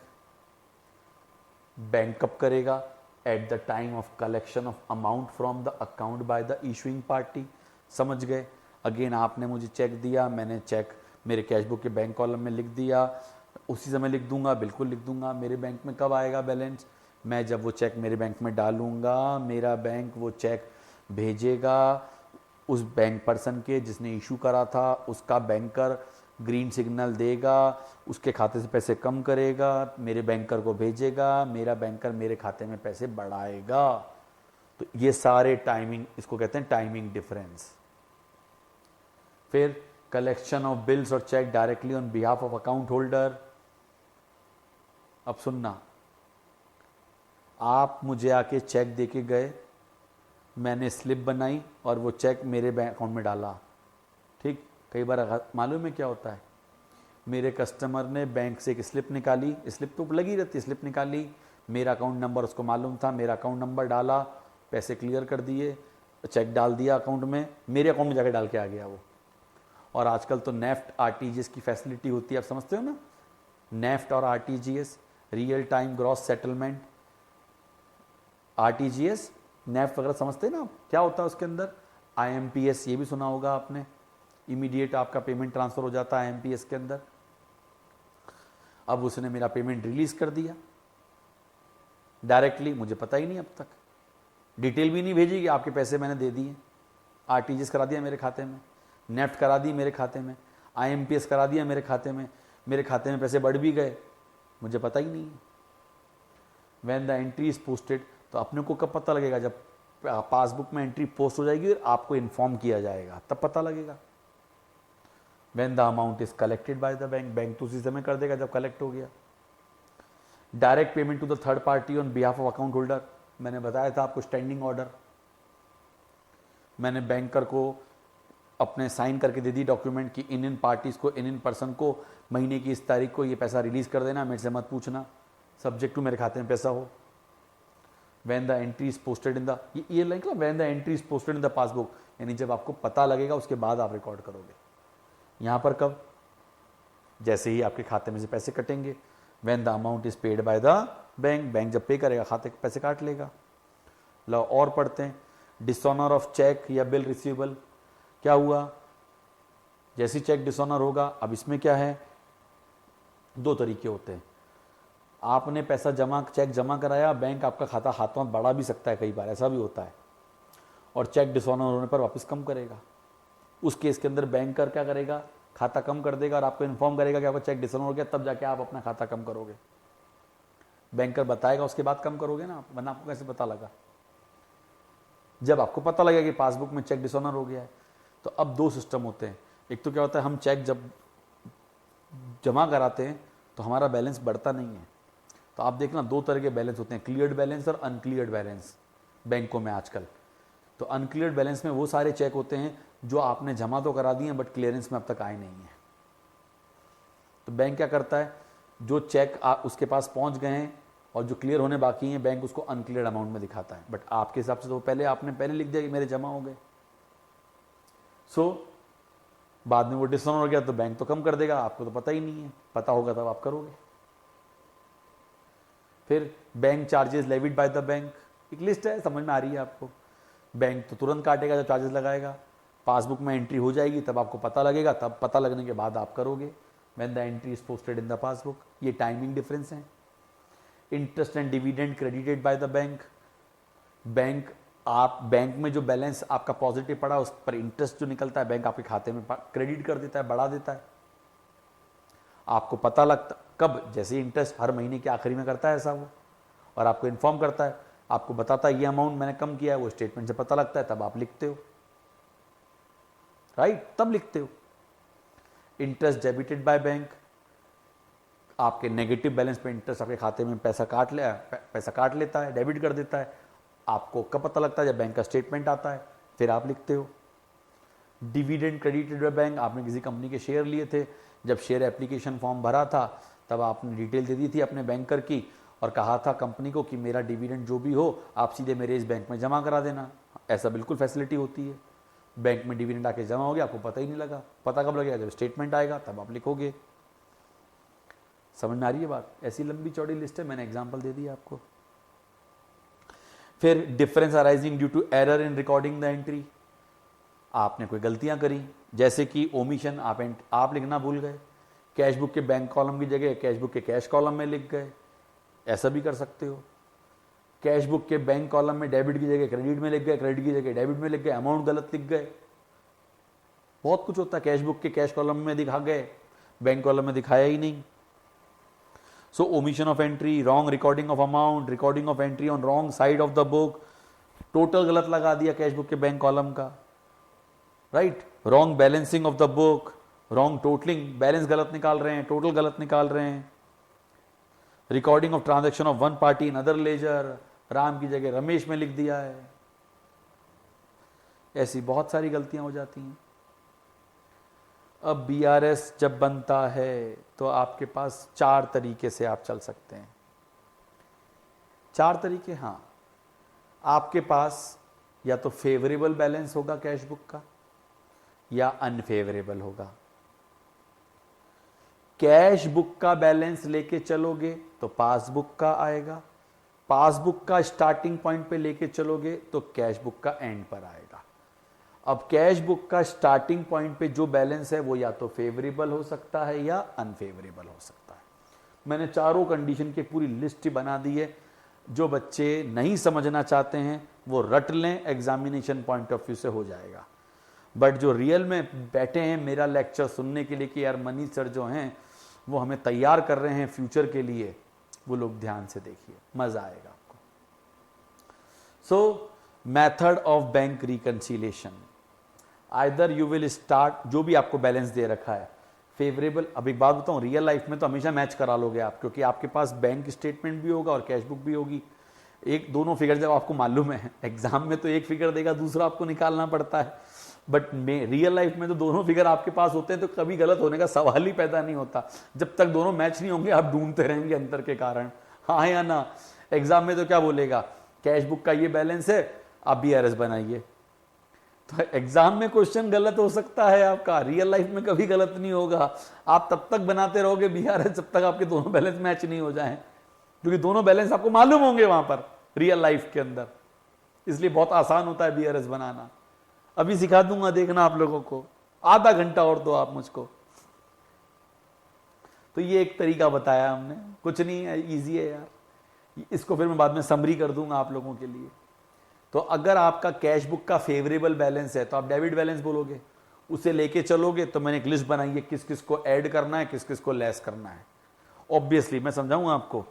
bank कब करेगा? At the time of collection of amount from the account by the issuing party. समझ गए? अगेन आपने मुझे चेक दिया, मैंने चेक मेरे कैशबुक के बैंक कॉलम में लिख दिया, उसी समय लिख दूंगा, बिल्कुल लिख दूंगा। मेरे बैंक में कब आएगा बैलेंस? मैं जब वो चेक मेरे बैंक में डालूंगा, मेरा बैंक वो चेक भेजेगा उस बैंक पर्सन के जिसने इशू करा था, उसका बैंकर ग्रीन सिग्नल देगा, उसके खाते से पैसे कम करेगा, मेरे बैंकर को भेजेगा, मेरा बैंकर मेरे खाते में पैसे बढ़ाएगा। तो ये सारे टाइमिंग, इसको कहते हैं टाइमिंग डिफरेंस। फिर कलेक्शन ऑफ बिल्स और cheque directly on behalf of account holder. अब सुनना, आप मुझे आके चेक देके गए, मैंने स्लिप बनाई और वो चेक मेरे बैंक अकाउंट में डाला, ठीक। कई बार मालूम है क्या होता है, मेरे कस्टमर ने बैंक से एक स्लिप निकाली, स्लिप तो लगी रहती है, स्लिप निकाली, मेरा अकाउंट नंबर उसको मालूम था, मेरा अकाउंट नंबर डाला, पैसे क्लियर कर दिए, चेक डाल दिया अकाउंट में, मेरे अकाउंट में जाके डाल के आ गया वो। और आजकल तो नेफ्ट आरटीजीएस की फैसिलिटी होती है, आप समझते हो ना, नेफ्ट और RTGS, real time gross settlement. RTGS NEFT वगैरह समझते हैं ना, क्या होता है उसके अंदर? आईएमपीएस, ये भी सुना होगा आपने, इमीडिएट आपका पेमेंट ट्रांसफर हो जाता है आईएमपीएस के अंदर। अब उसने मेरा पेमेंट रिलीज कर दिया डायरेक्टली, मुझे पता ही नहीं, अब तक डिटेल भी नहीं भेजी कि आपके पैसे मैंने दे दिए। आरटीजीएस करा दिया मेरे खाते में, नेफ्ट करा दी मेरे खाते में, आईएमपीएस करा दिया मेरे खाते में पैसे बढ़ भी गए, मुझे पता ही नहीं है। When the entry is posted, तो अपने को कब पता लगेगा? जब पासबुक में एंट्री पोस्ट हो जाएगी और आपको इन्फॉर्म किया जाएगा, तब पता लगेगा। When the amount is collected by the bank, bank तो उसी समय कर देगा जब कलेक्ट हो गया। Direct payment to the third party on behalf of account holder, मैंने बताया था आपको स्टैंडिंग ऑर्डर, मैंने बैंकर को अपने साइन करके दे दी डॉक्यूमेंट कि इन पार्टीज को, इन पर्सन को महीने की इस तारीख को ये पैसा रिलीज कर देना, मेरे से मत पूछना, सब्जेक्ट टू मेरे खाते में पैसा हो। When the entry is posted in the, ये लाइक ना, when the entry is posted in the passbook, यानी जब आपको पता लगेगा उसके बाद आप रिकॉर्ड करोगे। यहां पर कब? जैसे ही आपके खाते में से पैसे कटेंगे। When the amount is paid by the bank, bank जब पे करेगा खाते पैसे काट लेगा। लो और पढ़ते हैं, डिसऑनर ऑफ चेक या बिल रिसीवेबल, क्या हुआ? जैसी चेक डिसऑनर होगा, अब इसमें क्या है, दो तरीके होते हैं। आपने पैसा जमा, चेक जमा कराया, बैंक आपका खाता हाथों हाथ बढ़ा भी सकता है, कई बार ऐसा भी होता है, और चेक डिसऑनर होने पर वापस कम करेगा। उस केस के अंदर बैंकर क्या करेगा? खाता कम कर देगा और आपको इन्फॉर्म करेगा कि आपका चेक डिसऑनर हो गया, तब जाके आप अपना खाता कम करोगे। बैंकर बताएगा, उसके बाद कम करोगे ना, वरना आपको कैसे पता लगा? जब आपको पता लगेगा कि पासबुक में चेक डिसऑनर हो गया है। तो अब दो सिस्टम होते हैं, एक तो क्या होता है, हम चेक जब जमा कराते हैं तो हमारा बैलेंस बढ़ता नहीं है, तो आप देखना दो तरह के बैलेंस होते हैं, क्लियर्ड बैलेंस और अनक्लियर्ड बैलेंस बैंकों में आजकल। तो अनक्लियर्ड बैलेंस में वो सारे चेक होते हैं जो आपने जमा तो करा दिए हैं बट क्लियरेंस में अब तक आए नहीं है। तो बैंक क्या करता है, जो चेक उसके पास पहुंच गए हैं और जो क्लियर होने बाकी हैं बैंक उसको अनक्लियर्ड अमाउंट में दिखाता है। बट आपके हिसाब से तो आपने पहले लिख दिया कि मेरे जमा हो गए। सो बाद में वो डिसऑनर हो गया तो बैंक तो कम कर देगा, आपको तो पता ही नहीं है, पता होगा तब आप करोगे। फिर bank charges levied bye the bank, एक लिस्ट है, समझ में आ रही है आपको। बैंक तो तुरंत काटेगा जब चार्जेस लगाएगा, पासबुक में एंट्री हो जाएगी तब आपको पता लगेगा, तब पता लगने के बाद आप करोगे, when the entry is posted in the passbook. ये टाइमिंग डिफरेंस है। Interest and dividend credited bye the bank, bank में जो बैलेंस आपका पॉजिटिव पड़ा उस पर इंटरेस्ट जो निकलता है बैंक आपके खाते में क्रेडिट कर देता है, बढ़ा देता है। आपको पता लगता कब, जैसे इंटरेस्ट हर महीने के आखिरी में करता है ऐसा वो, और आपको इन्फॉर्म करता है, आपको बताता है ये अमाउंट मैंने कम किया है, वो स्टेटमेंट से पता लगता है, तब आप लिखते हो, राइट, तब लिखते हो। इंटरेस्ट डेबिटेड बाय बैंक, आपके नेगेटिव बैलेंस पे इंटरेस्ट आपके खाते में पैसा काट लेता है, डेबिट कर देता है। आपको कब पता लगता है, जब बैंक का स्टेटमेंट आता है, फिर आप लिखते हो। डिविडेंड क्रेडिटेड बाय बैंक, आपने किसी कंपनी के शेयर लिए थे, जब शेयर एप्लीकेशन फॉर्म भरा था तब आपने डिटेल दे दी थी अपने बैंकर की और कहा था कंपनी को कि मेरा डिविडेंड जो भी हो आप सीधे मेरे इस बैंक में जमा करा देना। ऐसा बिल्कुल फैसिलिटी होती है। बैंक में डिविडेंड आके जमा हो गया, आपको पता ही नहीं लगा। पता कब लगेगा, जब स्टेटमेंट आएगा तब आप लिखोगे। समझ में आ रही है बात? ऐसी लंबी चौड़ी लिस्ट है, मैंने एग्जांपल दे दिया आपको। फिर difference arising due to error in recording the entry, आपने कोई गलतियां करी, जैसे कि ओमिशन, आप लिखना भूल गए, कैश बुक के बैंक कॉलम की जगह कैश बुक के कैश कॉलम में लिख गए, ऐसा भी कर सकते हो। कैश बुक के बैंक कॉलम में डेबिट की जगह क्रेडिट में लिख गए, क्रेडिट की जगह डेबिट में लिख गए, अमाउंट गलत लिख गए, बहुत कुछ होता है। कैश बुक के कैश कॉलम में दिखा गए, बैंक कॉलम में दिखाया ही नहीं। So omission of entry, wrong recording of amount, recording of entry on wrong side of the book, total गलत लगा दिया कैश बुक के बैंक कॉलम का, right. Wrong balancing of the book, wrong totalling, balance गलत निकाल रहे हैं, total गलत निकाल रहे हैं। Recording of transaction of one party in other laser, Ram की जगह रमेश में लिख दिया है। ऐसी बहुत सारी गलतियां हो जाती हैं। अब बीआरएस जब बनता है तो आपके पास 4 तरीके से आप चल सकते हैं। 4 तरीके, हाँ। आपके पास या तो फेवरेबल बैलेंस होगा कैश बुक का या अनफेवरेबल होगा। कैश बुक का बैलेंस लेके चलोगे तो पासबुक का आएगा, पासबुक का स्टार्टिंग पॉइंट पे लेके चलोगे तो कैश बुक का एंड पर आएगा। अब कैश बुक का स्टार्टिंग पॉइंट पे जो बैलेंस है वो या तो फेवरेबल हो सकता है या अनफेवरेबल हो सकता है। मैंने चारों कंडीशन की पूरी लिस्ट बना दी है। जो बच्चे नहीं समझना चाहते हैं वो रट लें, एग्जामिनेशन पॉइंट ऑफ व्यू से हो जाएगा। बट जो रियल में बैठे हैं मेरा लेक्चर सुनने के लिए कि यार मनीष सर जो हैं वो हमें तैयार कर रहे हैं फ्यूचर के लिए, वो लोग ध्यान से देखिए, मजा आएगा आपको। सो method of bank reconciliation, either you will start, जो भी आपको बैलेंस दे रखा है फेवरेबल। अब एक बात बताऊं, रियल लाइफ में तो हमेशा मैच करा लोगे आप, क्योंकि आपके पास बैंक स्टेटमेंट भी होगा और कैश बुक भी होगी। एक दोनों फिगर जब आपको मालूम है, एग्जाम में तो एक फिगर देगा, दूसरा आपको निकालना पड़ता है। बट रियल लाइफ में तो दोनों फिगर आपके पास होते हैं, तो कभी गलत होने का सवाल ही पैदा नहीं होता। जब तक दोनों मैच नहीं होंगे आप ढूंढते रहेंगे अंतर के कारण, हाँ या ना। एग्जाम में तो क्या बोलेगा, कैश बुक का ये बैलेंस है, आप बीआरएस बनाइए। तो एग्जाम में क्वेश्चन गलत हो सकता है आपका, रियल लाइफ में कभी गलत नहीं होगा। आप तब तक बनाते रहोगे बीआरएस जब तक आपके दोनों बैलेंस मैच नहीं हो जाएं, क्योंकि दोनों बैलेंस आपको मालूम होंगे वहां पर रियल लाइफ के अंदर। इसलिए बहुत आसान होता है बीआरएस बनाना। अभी सिखा दूंगा, देखना आप लोगों को, आधा घंटा और दो आप मुझको। तो ये एक तरीका बताया हमने, कुछ नहीं है, इजी है यार। इसको फिर मैं बाद में समरी कर दूंगा आप लोगों के लिए। तो अगर आपका कैश बुक का फेवरेबल बैलेंस है तो आप डेबिट बैलेंस बोलोगे, उसे लेके चलोगे। तो मैंने एक लिस्ट बनाई है किस किस को ऐड करना है, किस किस को लेस करना है। ऑब्वियसली मैं समझाऊंगा आपको।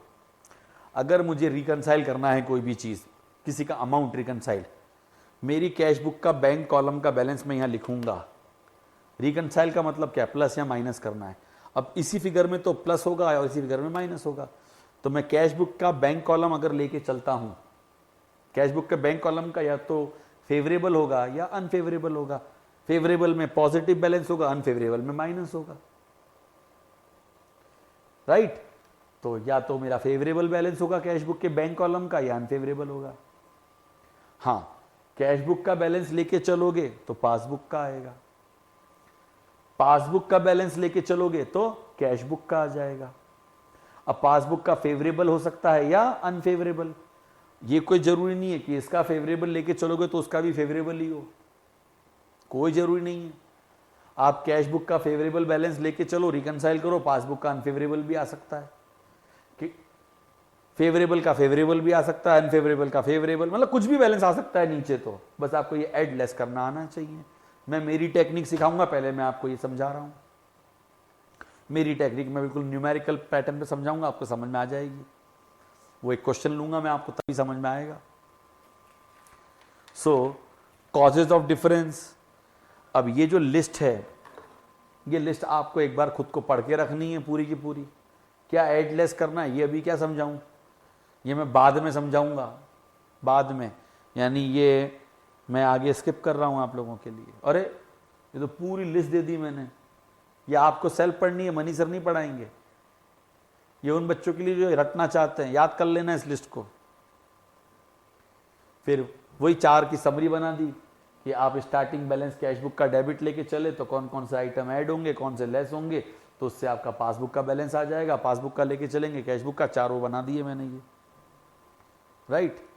अगर मुझे रिकंसाइल करना है कोई भी चीज, किसी का अमाउंट रिकंसाइल, मेरी कैश बुक का बैंक कॉलम का बैलेंस मैं यहां लिखूंगा। रिकंसाइल का मतलब क्या, प्लस या माइनस करना है। अब इसी फिगर में तो प्लस होगा और इसी फिगर में माइनस होगा। तो मैं कैश बुक का बैंक कॉलम अगर लेके चलता हूं, कैश बुक के बैंक कॉलम का या तो फेवरेबल होगा या अनफेवरेबल होगा। फेवरेबल में पॉजिटिव बैलेंस होगा, अनफेवरेबल में माइनस होगा, राइट। तो या तो मेरा फेवरेबल बैलेंस होगा कैश बुक के बैंक कॉलम का या अनफेवरेबल होगा। हां, कैश बुक का बैलेंस लेके चलोगे तो पासबुक का आएगा, पासबुक का बैलेंस लेके चलोगे तो कैश बुक का आ जाएगा। अब पासबुक का फेवरेबल हो सकता है या अनफेवरेबल, ये कोई जरूरी नहीं है कि इसका फेवरेबल लेके चलोगे तो उसका भी फेवरेबल ही हो, कोई जरूरी नहीं है। आप कैश बुक का फेवरेबल बैलेंस लेके चलो, रिकंसाइल करो, पासबुक का अनफेवरेबल भी आ सकता है, कि फेवरेबल का फेवरेबल भी आ सकता है, अनफेवरेबल का फेवरेबल, मतलब कुछ भी बैलेंस आ सकता है नीचे। तो बस आपको ये ऐड लेस करना आना चाहिए। मैं मेरी टेक्निक सिखाऊंगा, पहले मैं आपको ये समझा रहा हूं। मेरी टेक्निक मैं बिल्कुल न्यूमेरिकल पैटर्न पे समझाऊंगा, आपको समझ में आ जाएगी। वो एक क्वेश्चन लूंगा मैं, आपको तभी समझ में आएगा। सो कॉजेज ऑफ डिफरेंस, अब ये जो लिस्ट है, ये लिस्ट आपको एक बार खुद को पढ़ के रखनी है पूरी की पूरी। क्या ऐड लेस करना है ये अभी क्या समझाऊं, ये मैं बाद में समझाऊंगा, बाद में, यानी ये मैं आगे स्किप कर रहा हूं आप लोगों के लिए। अरे ये तो पूरी लिस्ट दे दी मैंने, ये आपको सेल्फ पढ़नी है, मनी सर नहीं पढ़ाएंगे। ये उन बच्चों के लिए जो रटना चाहते हैं, याद कर लेना इस लिस्ट को। फिर वही 4 की समरी बना दी कि आप स्टार्टिंग बैलेंस कैश बुक का डेबिट लेके चले तो कौन कौन से आइटम ऐड होंगे, कौन से लेस होंगे, तो उससे आपका पासबुक का बैलेंस आ जाएगा। पासबुक का लेके चलेंगे कैश बुक का, 4 वो बना दिए मैंने ये, राइट।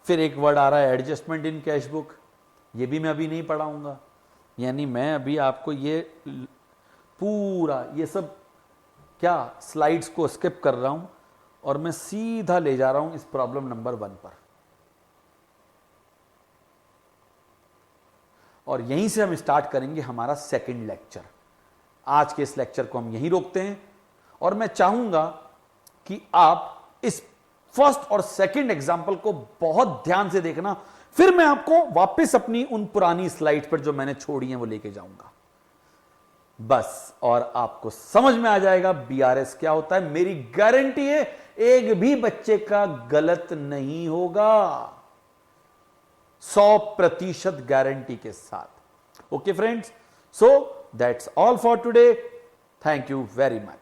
फिर एक वर्ड आ रहा है एडजस्टमेंट इन कैश बुक, ये भी मैं अभी नहीं पढ़ाऊंगा, यानी मैं अभी आपको ये पूरा ये सब क्या स्लाइड्स को स्किप कर रहा हूं और मैं सीधा ले जा रहा हूं इस प्रॉब्लम नंबर 1 पर, और यहीं से हम स्टार्ट करेंगे हमारा सेकंड लेक्चर। आज के इस लेक्चर को हम यहीं रोकते हैं, और मैं चाहूंगा कि आप इस फर्स्ट और सेकंड एग्जाम्पल को बहुत ध्यान से देखना, फिर मैं आपको वापस अपनी उन पुरानी स्लाइड पर जो मैंने छोड़ी हैं वो लेके जाऊंगा बस, और आपको समझ में आ जाएगा बीआरएस क्या होता है। मेरी गारंटी है एक भी बच्चे का गलत नहीं होगा, 100% गारंटी के साथ। Okay friends, so that's all for today, thank you very much.